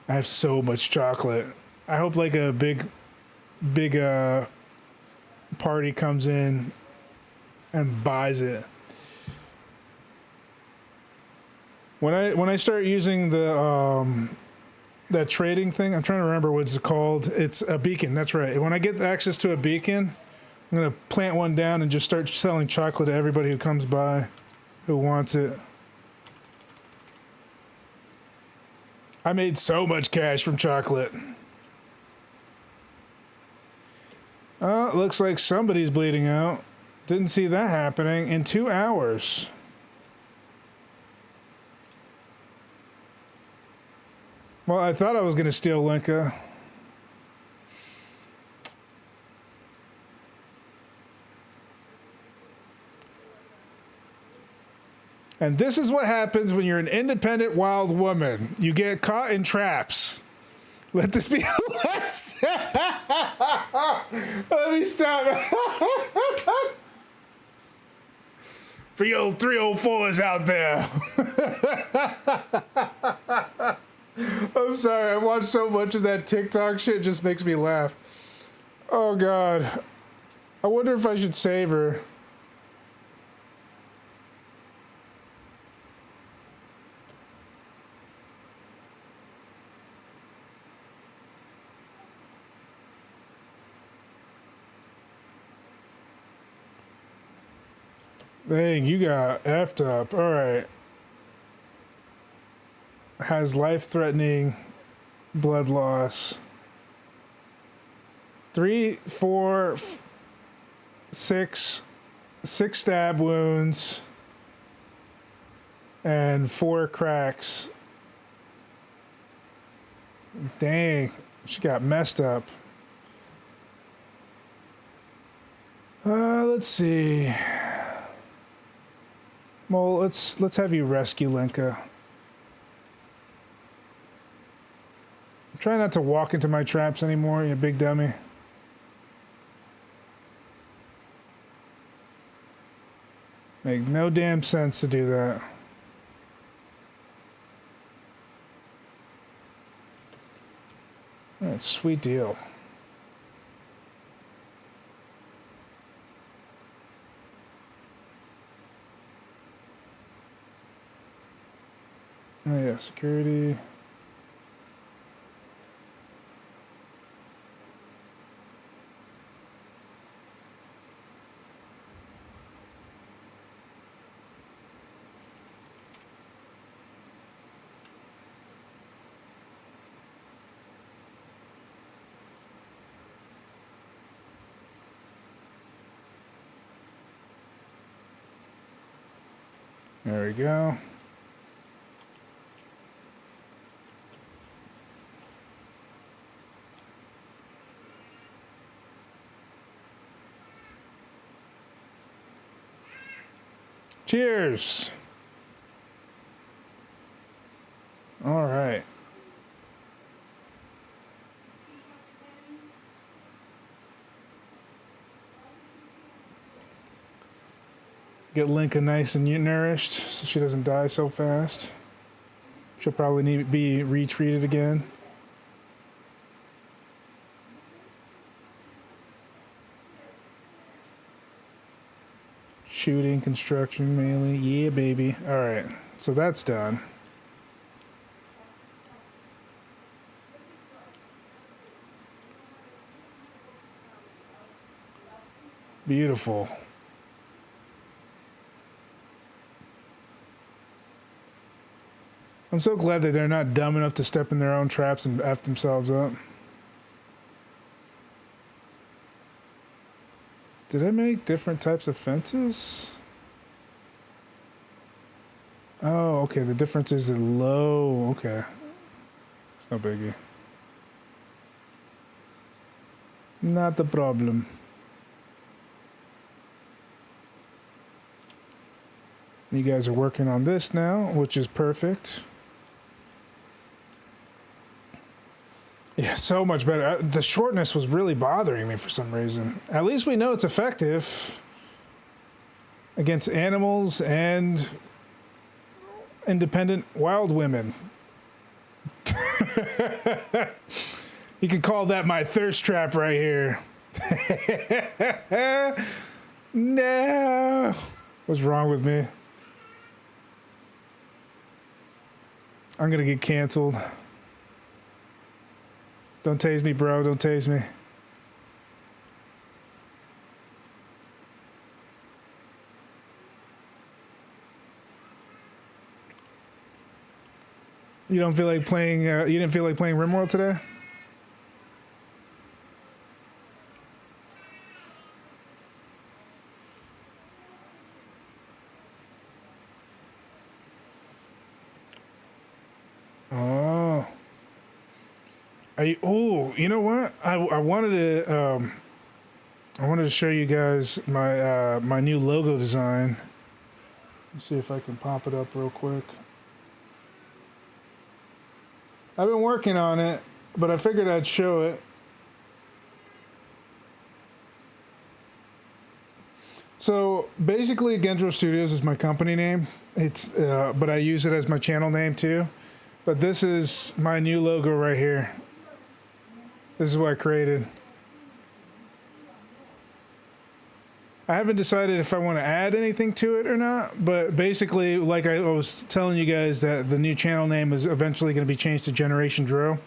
I have so much chocolate. I hope like a big party comes in and buys it. When I start using the that trading thing, I'm trying to remember what it's called. It's a beacon. That's right. When I get access to a beacon, I'm gonna plant one down and just start selling chocolate to everybody who comes by, who wants it. I made so much cash from chocolate. Looks like somebody's bleeding out. Didn't see that happening in 2 hours. Well, I thought I was going to steal Linka. And this is what happens when you're an independent wild woman. You get caught in traps. Let this be a lesson. Let me stop. For you old 304s out there. I'm sorry, I watched so much of that TikTok shit, it just makes me laugh. Oh God. I wonder if I should save her. Dang, you got effed up. All right. Has life-threatening blood loss. 3, 4, 6 stab wounds and 4 cracks. Dang, she got messed up. Let's see. Well, let's have you rescue Linka. Try not to walk into my traps anymore, you big dummy. Make no damn sense to do that. That's a sweet deal. Oh yeah, security. There we go. Cheers. All right. Get Linka nice and nourished so she doesn't die so fast. She'll probably need to be retreated again. Shooting, construction, mainly. Yeah, baby. All right. So that's done. Beautiful. I'm so glad that they're not dumb enough to step in their own traps and F themselves up. Did I make different types of fences? Oh, okay. The difference is the low. Okay. It's no biggie. Not the problem. You guys are working on this now, which is perfect. Yeah, so much better. The shortness was really bothering me for some reason. At least we know it's effective against animals and independent wild women. You can call that my thirst trap right here. No. What's wrong with me? I'm gonna get canceled. Don't tase me, bro. Don't tase me. You don't feel like playing? You didn't feel like playing RimWorld today? Oh. Oh, you know what? I wanted to show you guys my my new logo design. Let's see if I can pop it up real quick. I've been working on it, but I figured I'd show it. So basically, Gen-Dro Studios is my company name. It's but I use it as my channel name too. But this is my new logo right here. This is what I created. I haven't decided if I want to add anything to it or not, but basically, like I was telling you guys, that the new channel name is eventually going to be changed to Gen-Dro.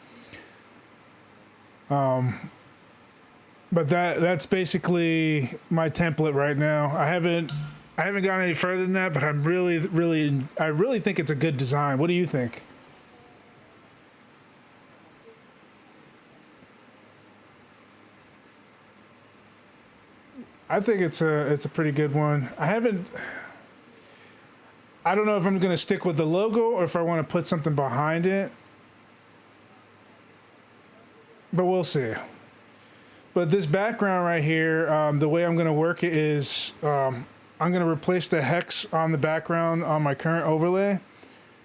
But that's basically my template right now. I haven't gone any further than that, but I really think it's a good design. What do you think? I think it's a pretty good one. I don't know if I'm going to stick with the logo or if I want to put something behind it. But we'll see. But this background right here, the way I'm going to work it is I'm going to replace the hex on the background on my current overlay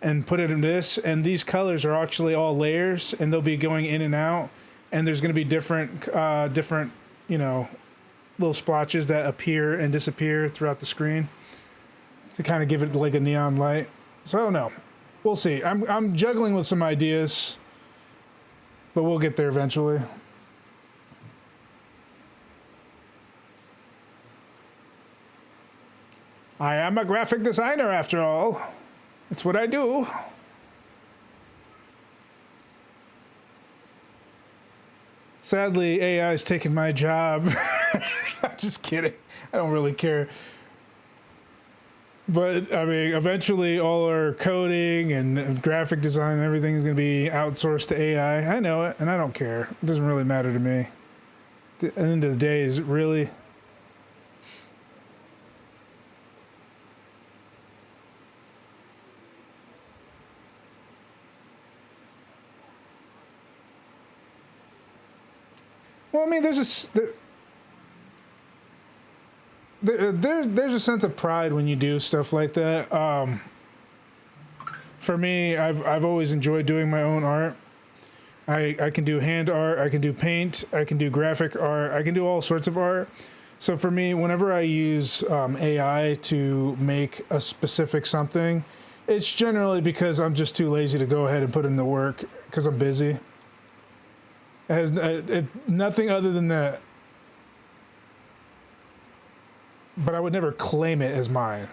and put it in this. And these colors are actually all layers, and they'll be going in and out. And there's going to be different, you know, little splotches that appear and disappear throughout the screen. to kind of give it like a neon light. So I don't know. We'll see. I'm juggling with some ideas, but we'll get there eventually. I am a graphic designer after all. It's what I do. Sadly, AI is taking my job. I'm just kidding. I don't really care. But, I mean, eventually all our coding and graphic design and everything is going to be outsourced to AI. I know it, and I don't care. It doesn't really matter to me. At the end of the day, is it really... Well, I mean, there's a sense of pride when you do stuff like that. For me, I've always enjoyed doing my own art. I can do hand art, I can do paint, I can do graphic art, I can do all sorts of art. So for me, whenever I use AI to make a specific something, it's generally because I'm just too lazy to go ahead and put in the work because I'm busy. It has nothing other than that. But I would never claim it as mine.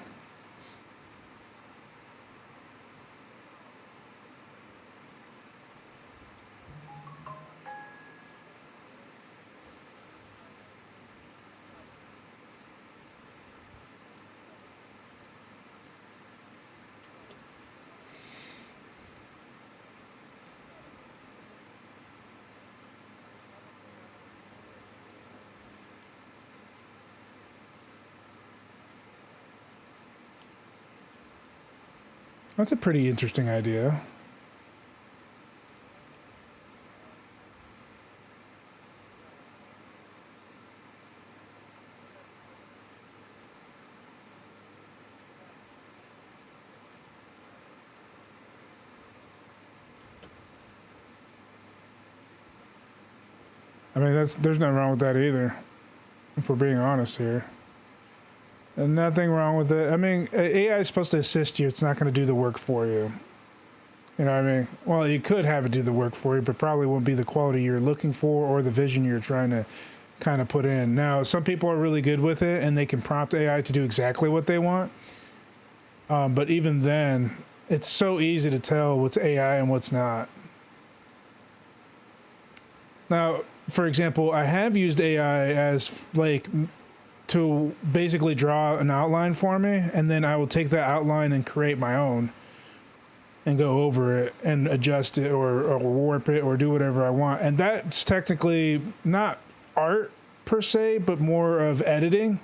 That's a pretty interesting idea. I mean, there's nothing wrong with that either, if we're being honest here. And nothing wrong with it. I mean, AI is supposed to assist you. It's not going to do the work for you. You know what I mean? Well, you could have it do the work for you, but probably won't be the quality you're looking for or the vision you're trying to kind of put in. Now, some people are really good with it, and they can prompt AI to do exactly what they want. But even then, it's so easy to tell what's AI and what's not. Now, for example, I have used AI as like to basically draw an outline for me, and then I will take that outline and create my own and go over it and adjust it or warp it or do whatever I want. And that's technically not art per se, but more of editing.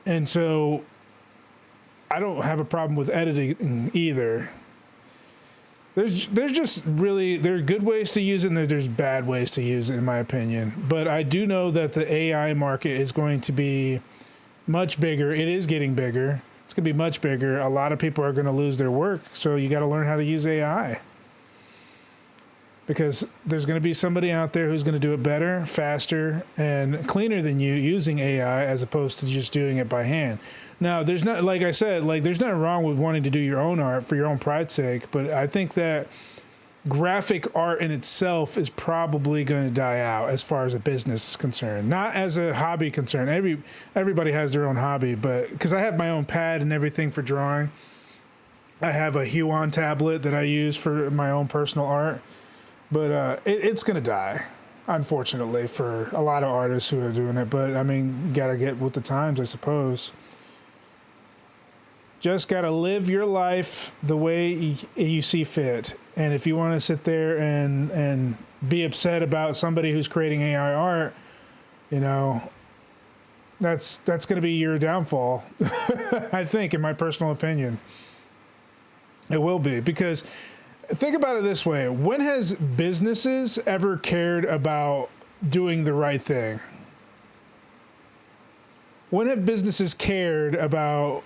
And so I don't have a problem with editing either. There's just really, there are good ways to use it and there's bad ways to use it, in my opinion. But I do know that the AI market is going to be much bigger. It is getting bigger. It's going to be much bigger. A lot of people are going to lose their work. So you got to learn how to use AI. Because there's going to be somebody out there who's going to do it better, faster, and cleaner than you using AI as opposed to just doing it by hand. Now, there's not, like I said, like there's nothing wrong with wanting to do your own art for your own pride's sake, but I think that graphic art in itself is probably going to die out as far as a business is concerned, not as a hobby concern. Everybody has their own hobby, but because I have my own pad and everything for drawing, I have a Huon tablet that I use for my own personal art, but it's going to die, unfortunately, for a lot of artists who are doing it. But I mean, you got to get with the times, I suppose. Just got to live your life the way you see fit. And if you want to sit there and be upset about somebody who's creating AI art, you know, that's going to be your downfall, I think, in my personal opinion. It will be, because think about it this way. When has businesses ever cared about doing the right thing? When have businesses cared about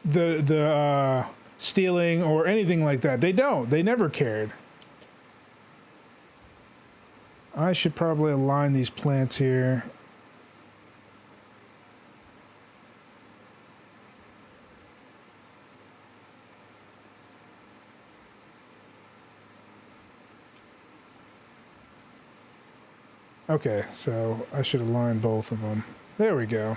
the stealing or anything like that? They don't. They never cared. I should probably align these plants here. Okay, so I should align both of them. There we go.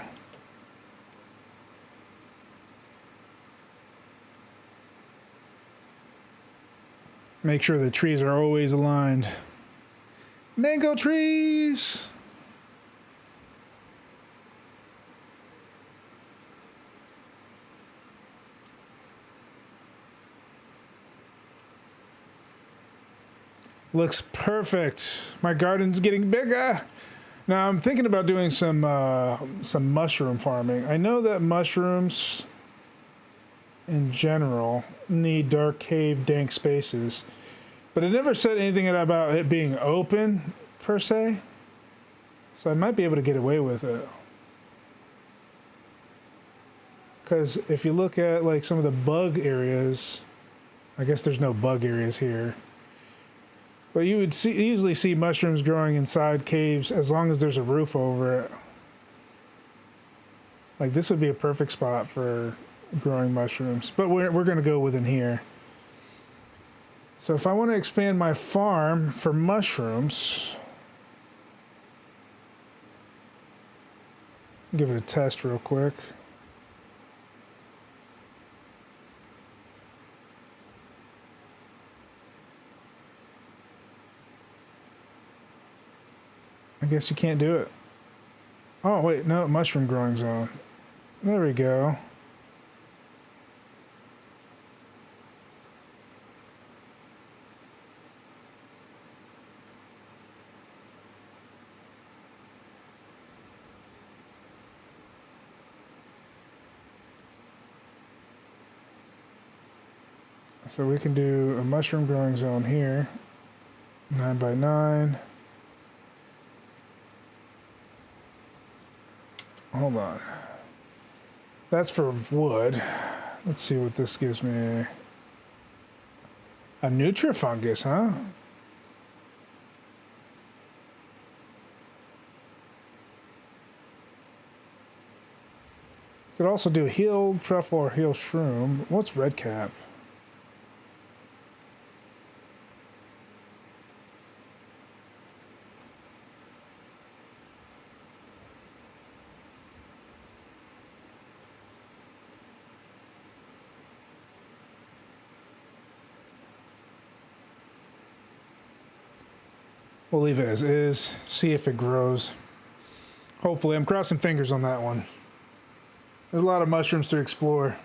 Make sure the trees are always aligned. Mango trees! Looks perfect. My garden's getting bigger. Now I'm thinking about doing some mushroom farming. I know that mushrooms in general need dark cave, dank spaces, but it never said anything about it being open per se. So I might be able to get away with it. Because if you look at like some of the bug areas, I guess there's no bug areas here. But you would easily see mushrooms growing inside caves as long as there's a roof over it. Like this would be a perfect spot for growing mushrooms. But we're going to go within here. So if I want to expand my farm for mushrooms, give it a test real quick. I guess you can't do it. Oh, wait, no, mushroom growing zone. There we go. So we can do a mushroom growing zone here. 9 by 9. Hold on. That's for wood. Let's see what this gives me. A nutrifungus, huh? Could also do healed truffle or healed shroom. What's red cap? We'll leave it as is, see if it grows. Hopefully, I'm crossing fingers on that one. There's a lot of mushrooms to explore.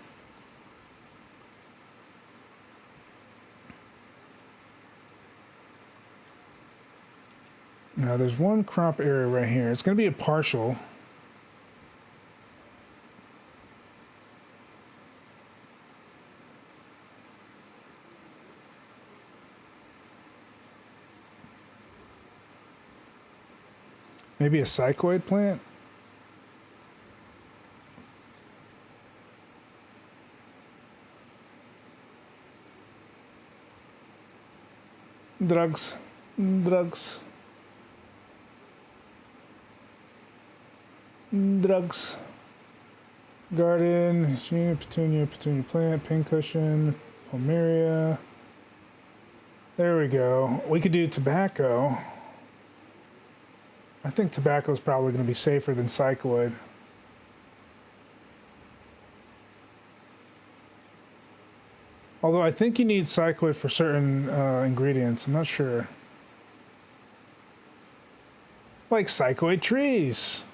Now, there's one crop area right here. It's going to be a partial. Maybe a psychoid plant? Drugs. Drugs. Drugs. Garden. Petunia. Petunia plant. Pincushion. Pomeria. There we go. We could do tobacco. I think tobacco is probably going to be safer than psychoid. Although I think you need psychoid for certain ingredients. I'm not sure. Like psychoid trees.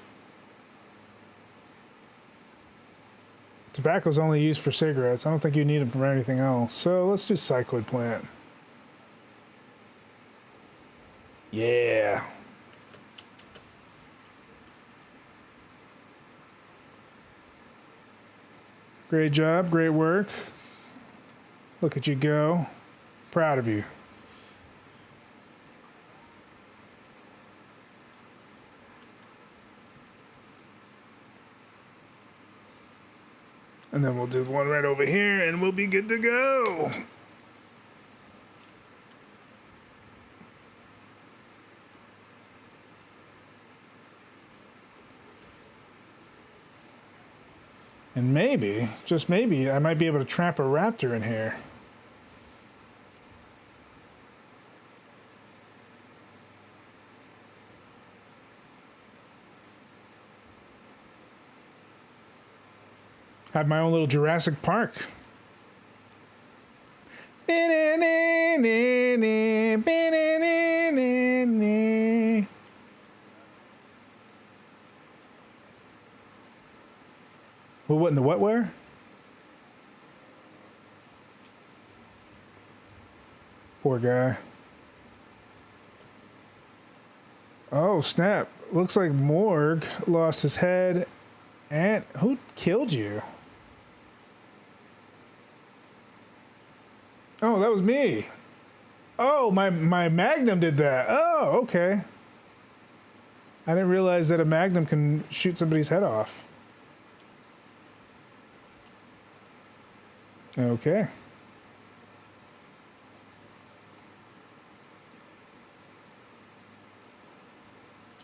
Tobacco's only used for cigarettes. I don't think you need them for anything else. So let's do psychoid plant. Yeah. Great job, great work. Look at you go. Proud of you. And then we'll do one right over here and we'll be good to go. And maybe, just maybe, I might be able to trap a raptor in here. Have my own little Jurassic Park. Well, what in the wetware? Poor guy. Oh, snap. Looks like Morg lost his head. And who killed you? Oh, that was me. Oh, my Magnum did that. Oh, okay. I didn't realize that a Magnum can shoot somebody's head off. Okay.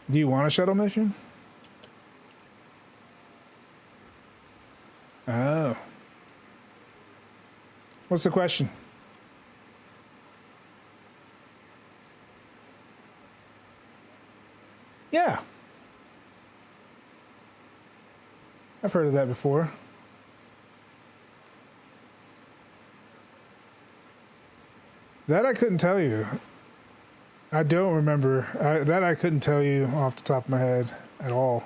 Do you want a shuttle mission? Oh. What's the question? Yeah. I've heard of that before. That I couldn't tell you. I don't remember. That I couldn't tell you off the top of my head at all.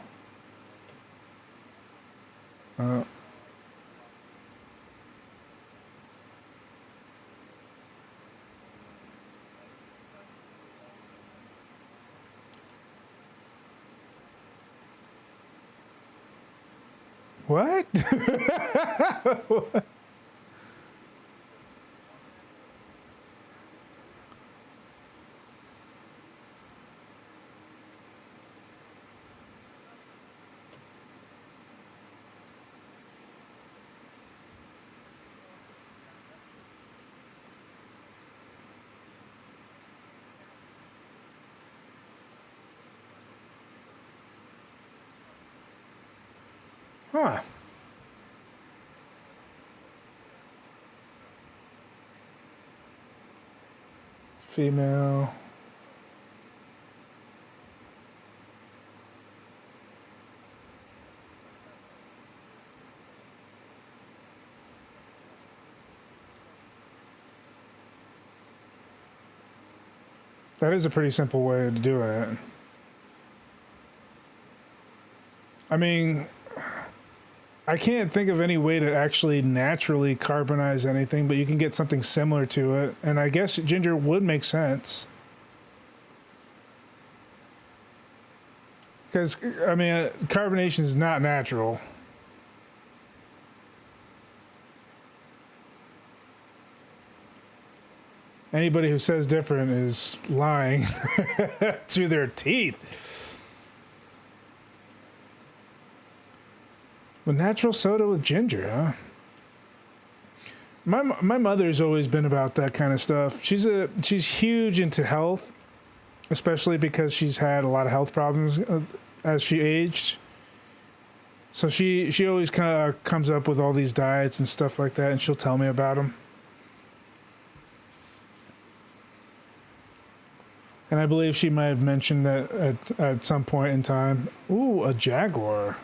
What? Huh. Female. That is a pretty simple way of doing it. I mean, I can't think of any way to actually naturally carbonize anything, but you can get something similar to it. And I guess ginger would make sense. Because, I mean, carbonation is not natural. Anybody who says different is lying through their teeth. But natural soda with ginger, huh? My mother's always been about that kind of stuff. She's huge into health, especially because she's had a lot of health problems as she aged. So she always kind of comes up with all these diets and stuff like that, and she'll tell me about them. And I believe she might have mentioned that at some point in time. Ooh, a jaguar.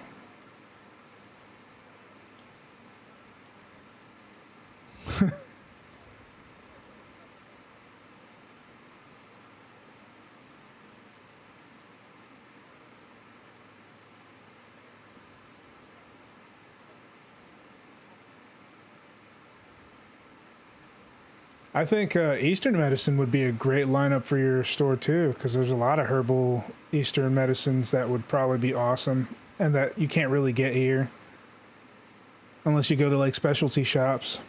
I think Eastern medicine would be a great lineup for your store too, because there's a lot of herbal Eastern medicines that would probably be awesome and that you can't really get here unless you go to like specialty shops.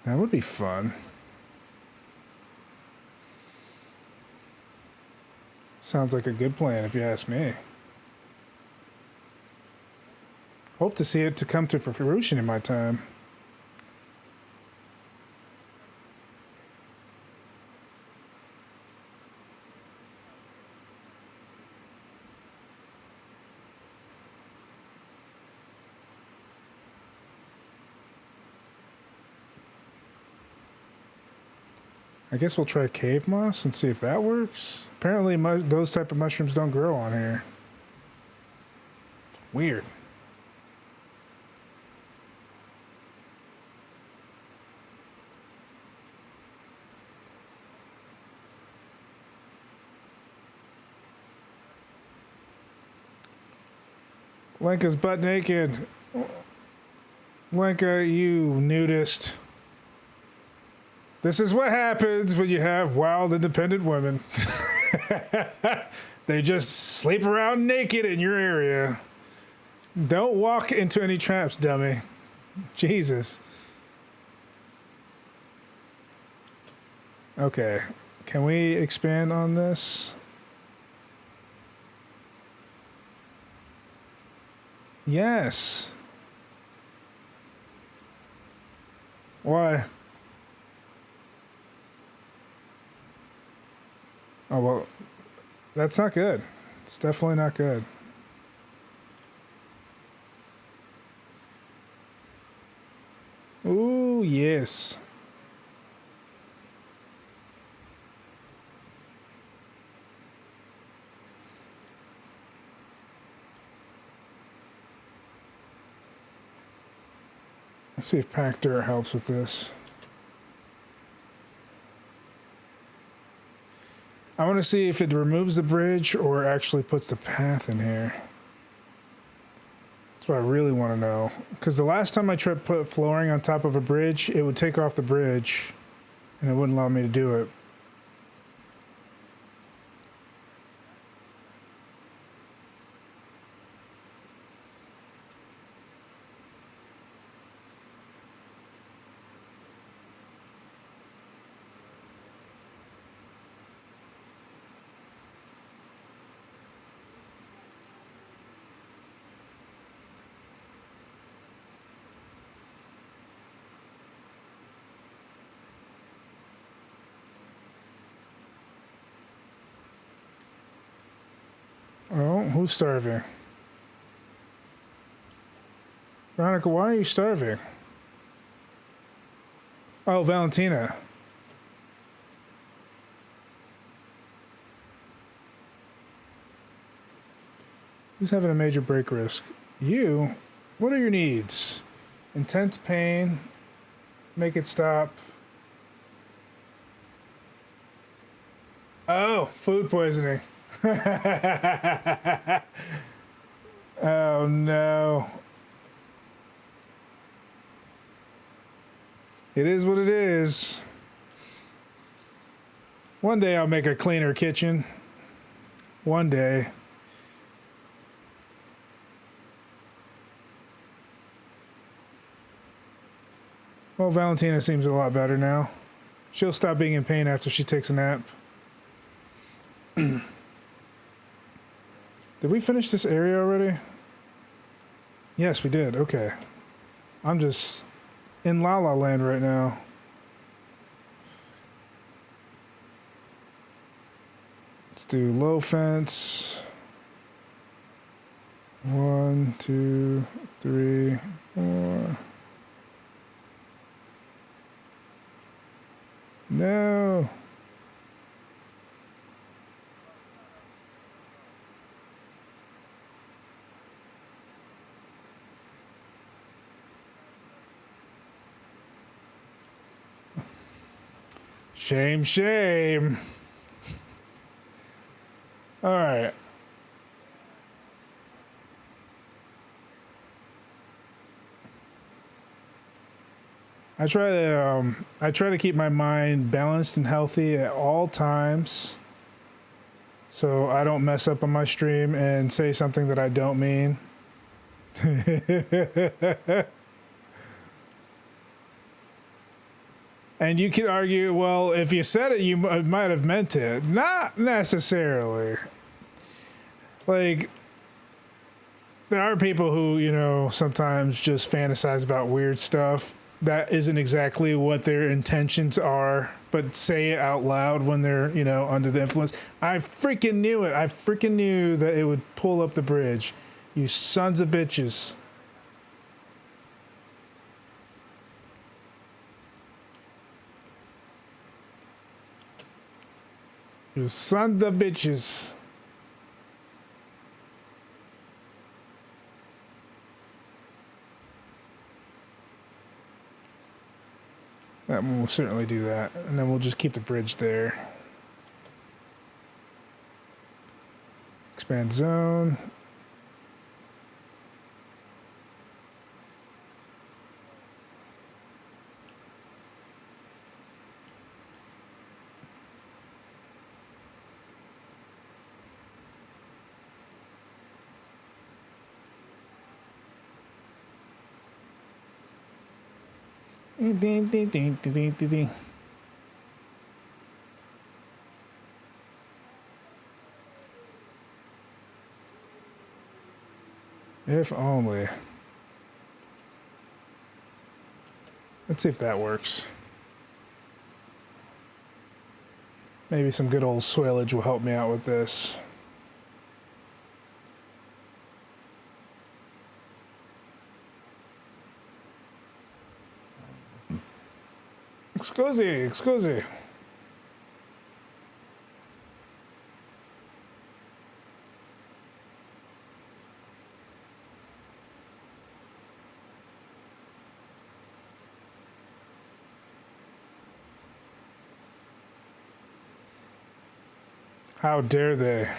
That would be fun. Sounds like a good plan if you ask me. Hope to see it to come to fruition in my time. I guess we'll try cave moss and see if that works. Apparently those type of mushrooms don't grow on here. Weird. Lenka's butt naked. Lenka, you nudist. This is what happens when you have wild, independent women. They just sleep around naked in your area. Don't walk into any traps, dummy. Jesus. Okay. Can we expand on this? Yes. Why? Oh, well, that's not good. It's definitely not good. Ooh, yes. Let's see if pack dirt helps with this. I want to see if it removes the bridge or actually puts the path in here. That's what I really want to know. Because the last time I tried to put flooring on top of a bridge, it would take off the bridge and it wouldn't allow me to do it. Oh, who's starving? Veronica, why are you starving? Oh, Valentina. Who's having a major break risk? You? What are your needs? Intense pain. Make it stop. Oh, food poisoning. Oh no. It is what it is. One day I'll make a cleaner kitchen. One day. Well, Valentina seems a lot better now. She'll stop being in pain after she takes a nap. Did we finish this area already? Yes, we did. Okay. I'm just in La La Land right now. Let's do low fence. 1, 2, 3, 4. No. Shame, shame. All right. I try to keep my mind balanced and healthy at all times, so I don't mess up on my stream and say something that I don't mean. And you could argue, well, if you said it, you might have meant it. Not necessarily. Like, there are people who, you know, sometimes just fantasize about weird stuff. That isn't exactly what their intentions are, but say it out loud when they're, you know, under the influence. I freaking knew it. I freaking knew that it would pull up the bridge. You sons of bitches. You son of bitches. That one will certainly do that. And then we'll just keep the bridge there. Expand zone. Ding, ding, ding, ding, ding, ding, ding. If only. Let's see if that works. Maybe some good old swalage will help me out with this. Scusi, scusi. How dare they?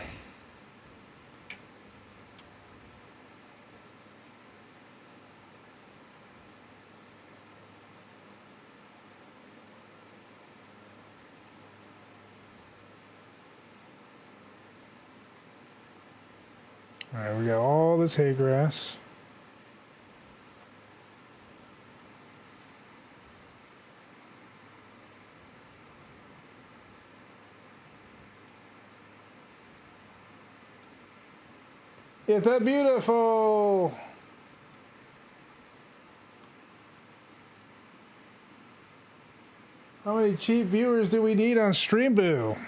All right, we got all this hay grass. It's a beautiful. How many cheap viewers do we need on Streamboo?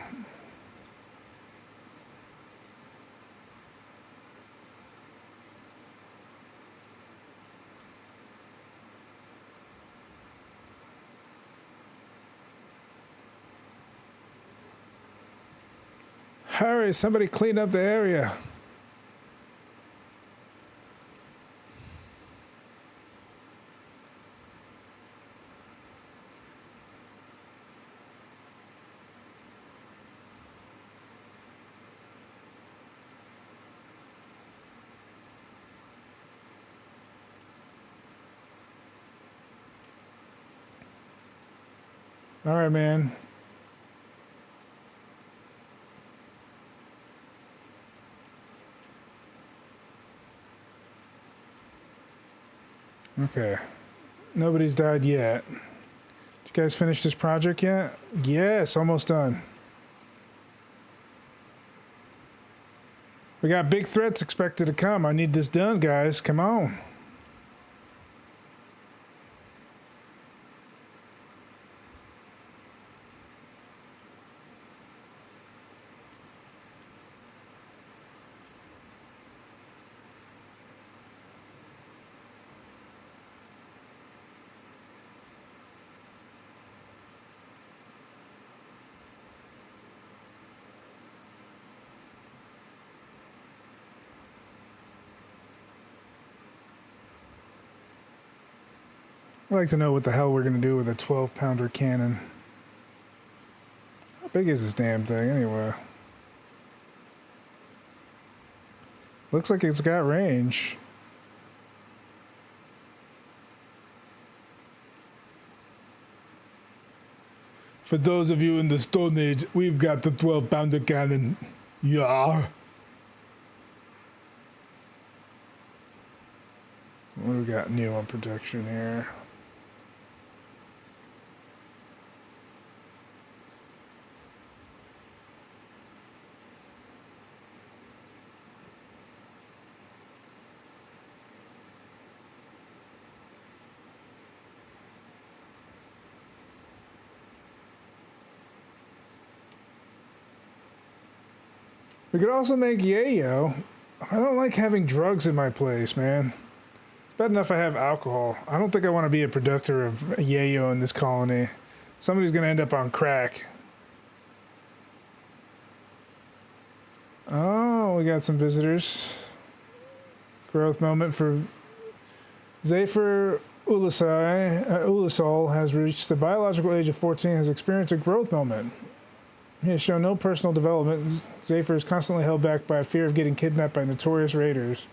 Hurry, somebody clean up the area. All right, man. Okay. Nobody's died yet. Did you guys finish this project yet? Yes, almost done. We got big threats expected to come. I need this done, guys. Come on. I'd like to know what the hell we're going to do with a 12-pounder cannon. How big is this damn thing anyway? Looks like it's got range. For those of you in the Stone Age, we've got the 12-pounder cannon. Yeah. What do we got new on protection here? We could also make yayo. I don't like having drugs in my place, man. It's bad enough I have alcohol. I don't think I want to be a producer of yayo in this colony. Somebody's going to end up on crack. Oh, we got some visitors. Growth moment for Zephyr Ulisol has reached the biological age of 14, has experienced a growth moment. He has shown no personal development. Zephyr is constantly held back by a fear of getting kidnapped by notorious raiders.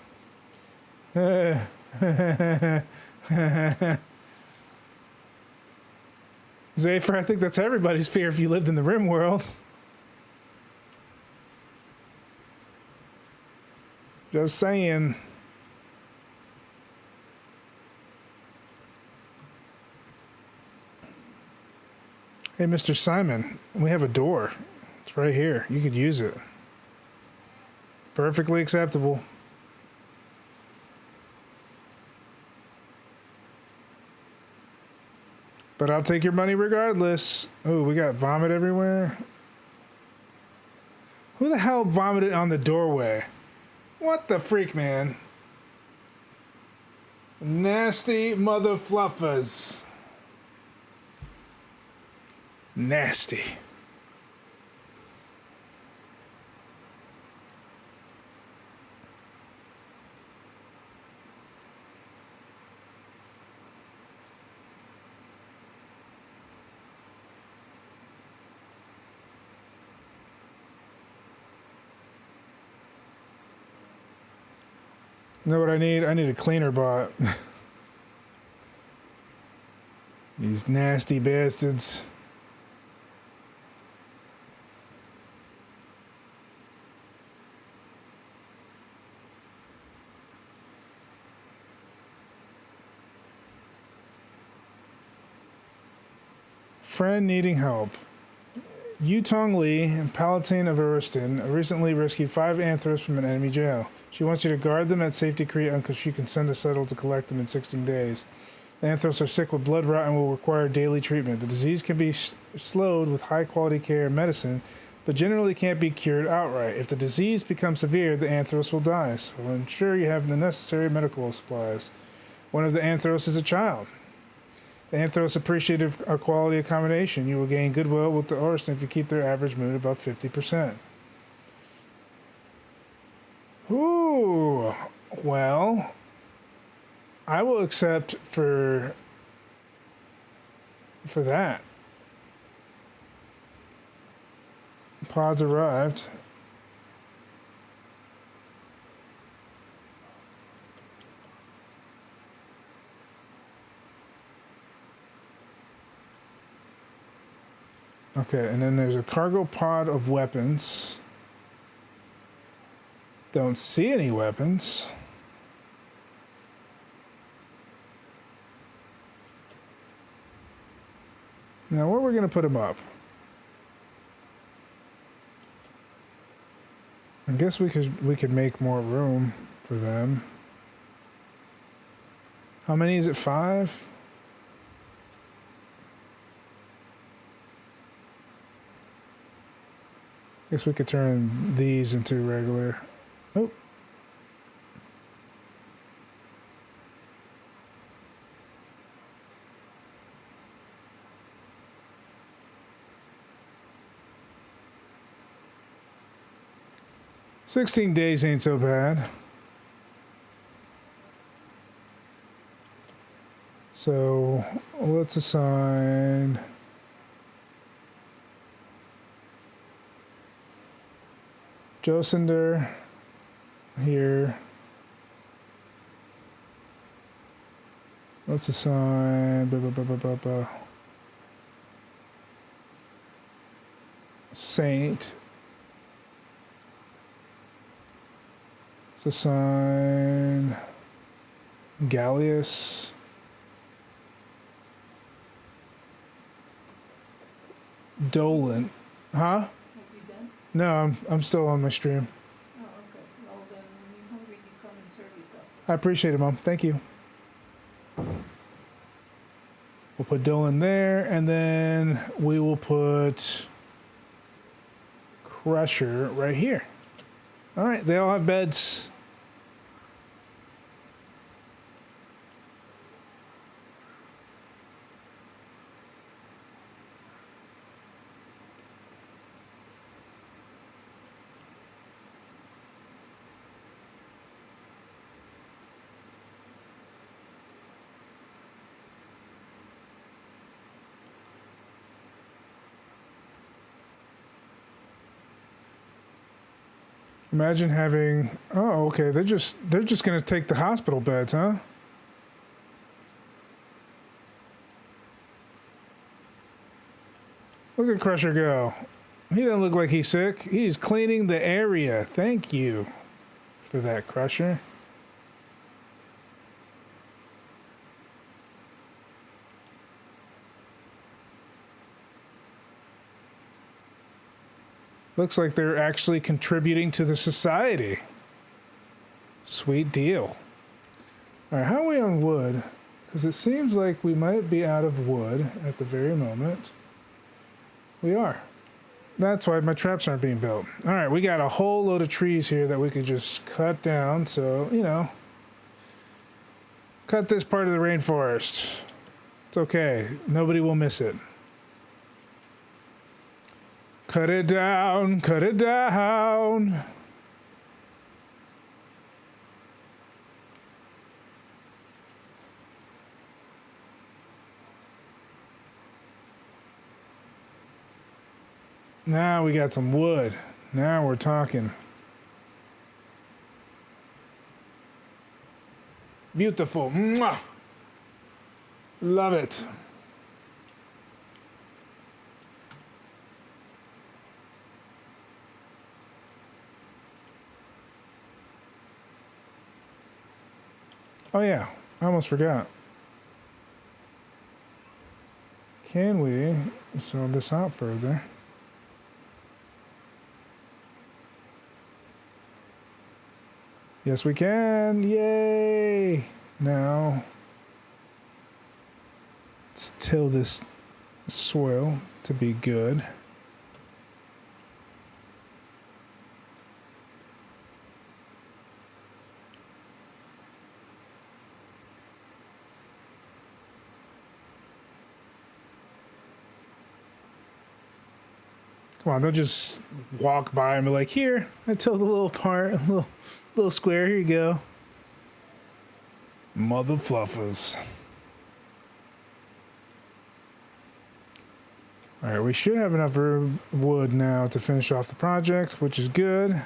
Zephyr, I think that's everybody's fear if you lived in the RimWorld. Just saying. Hey, Mr. Simon, we have a door. It's right here. You could use it. Perfectly acceptable. But I'll take your money regardless. Oh, we got vomit everywhere. Who the hell vomited on the doorway? What the freak, man? Nasty mother fluffers. Nasty. You know what I need? I need a cleaner bot. These nasty bastards. Friend needing help. Yutong Lee, Palatine of Ariston, recently rescued 5 anthros from an enemy jail. She wants you to guard them at Safety Crete until she can send a shuttle to collect them in 16 days. The anthros are sick with blood rot and will require daily treatment. The disease can be slowed with high-quality care and medicine, but generally can't be cured outright. If the disease becomes severe, the anthros will die, so ensure you have the necessary medical supplies. One of the anthros is a child. The anthros appreciate a quality accommodation. You will gain goodwill with the Ariston if you keep their average mood above 50%. Ooh, well, I will accept for that. Pods arrived. Okay, and then there's a cargo pod of weapons. Don't see any weapons. Now, where are we going to put them up? I guess we could make more room for them. How many is it? 5? Guess we could turn these into regular. Oh. "16 days ain't so bad." So let's assign Josinder here. Let's assign Saint. Let's assign Gallius. Dolan. Huh? No, I'm still on my stream. Oh, okay. Well, then when you're hungry, you come and serve yourself. I appreciate it, Mom. Thank you. We'll put Dolan there, and then we will put Crusher right here. All right, they all have beds. Imagine having. Oh, okay. They're just gonna take the hospital beds, huh? Look at Crusher go. He doesn't look like he's sick. He's cleaning the area. Thank you for that, Crusher. Looks like they're actually contributing to the society. Sweet deal. All right, how are we on wood? Because it seems like we might be out of wood at the very moment. We are. That's why my traps aren't being built. All right, we got a whole load of trees here that we could just cut down. So, you know, cut this part of the rainforest. It's okay. Nobody will miss it. Cut it down. Cut it down. Now we got some wood. Now we're talking. Beautiful. Mwah. Love it. Oh yeah, I almost forgot. Can we sort this out further? Yes, we can. Yay! Now, let's till this soil to be good. Come on, don't just walk by and be like, here, I tilled a little part, a little square, here you go. Mother fluffers. All right, we should have enough wood now to finish off the project, which is good.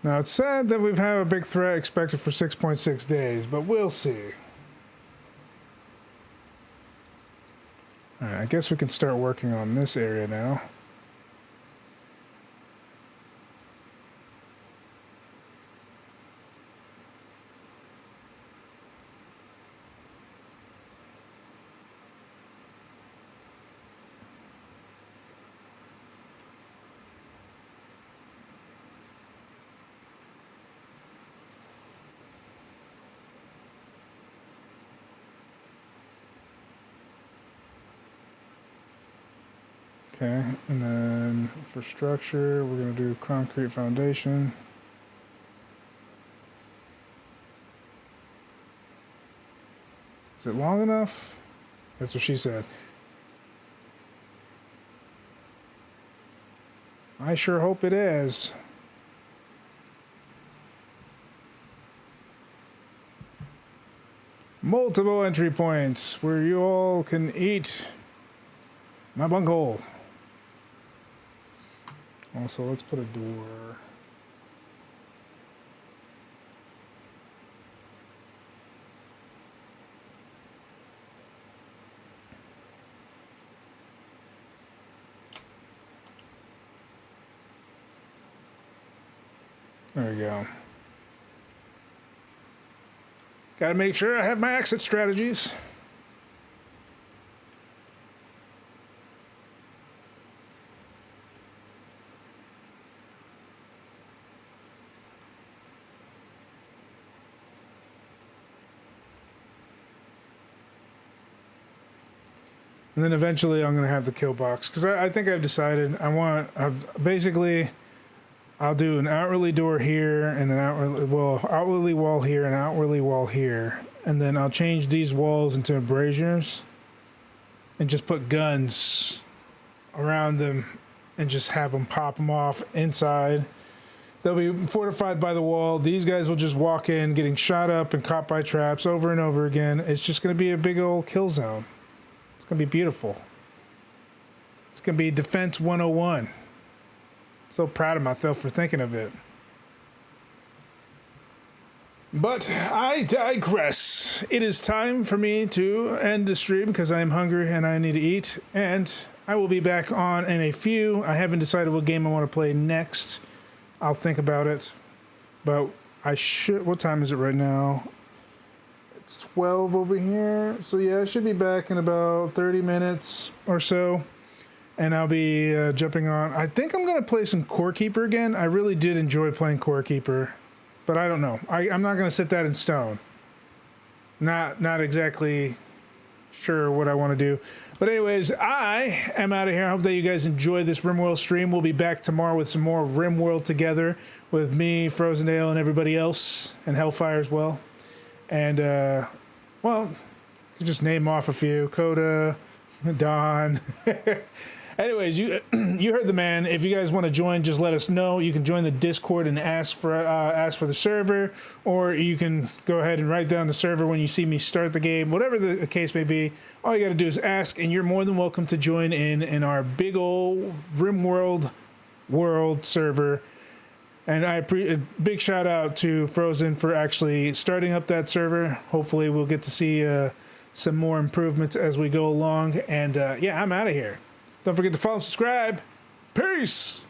Now, it's sad that we've had a big threat expected for 6.6 days, but we'll see. All right, I guess we can start working on this area now. Okay, and then for structure, we're going to do concrete foundation. Is it long enough? That's what she said. I sure hope it is. Multiple entry points where you all can eat my bunghole. Also, let's put a door. There we go. Gotta make sure I have my exit strategies. And then eventually I'm going to have the kill box. Because I think I've decided I'll do an outwardly door here and an outwardly wall here and outwardly wall here. And then I'll change these walls into embrasures and just put guns around them and just have them pop them off inside. They'll be fortified by the wall. These guys will just walk in, getting shot up and caught by traps over and over again. It's just going to be a big old kill zone. It's going to be beautiful. It's going to be Defense 101. So proud of myself for thinking of it. But I digress. It is time for me to end the stream because I am hungry and I need to eat. And I will be back on in a few. I haven't decided what game I want to play next. I'll think about it. But I should... What time is it right now? It's 12 over here. So yeah, I should be back in about 30 minutes or so. And I'll be jumping on. I think I'm going to play some Core Keeper again. I really did enjoy playing Core Keeper. But I don't know. I'm not going to set that in stone. Not exactly sure what I want to do. But anyways, I am out of here. I hope that you guys enjoyed this RimWorld stream. We'll be back tomorrow with some more RimWorld together with me, Frozendale, and everybody else, and Hellfire as well. And, well, just name off a few. Coda, Don. Anyways, you heard the man. If you guys want to join, just let us know. You can join the Discord and ask for the server, or you can go ahead and write down the server when you see me start the game. Whatever the case may be, all you got to do is ask, and you're more than welcome to join in our big old RimWorld world server. And a big shout out to Frozen for actually starting up that server. Hopefully, we'll get to see some more improvements as we go along. And yeah, I'm out of here. Don't forget to follow and subscribe. Peace!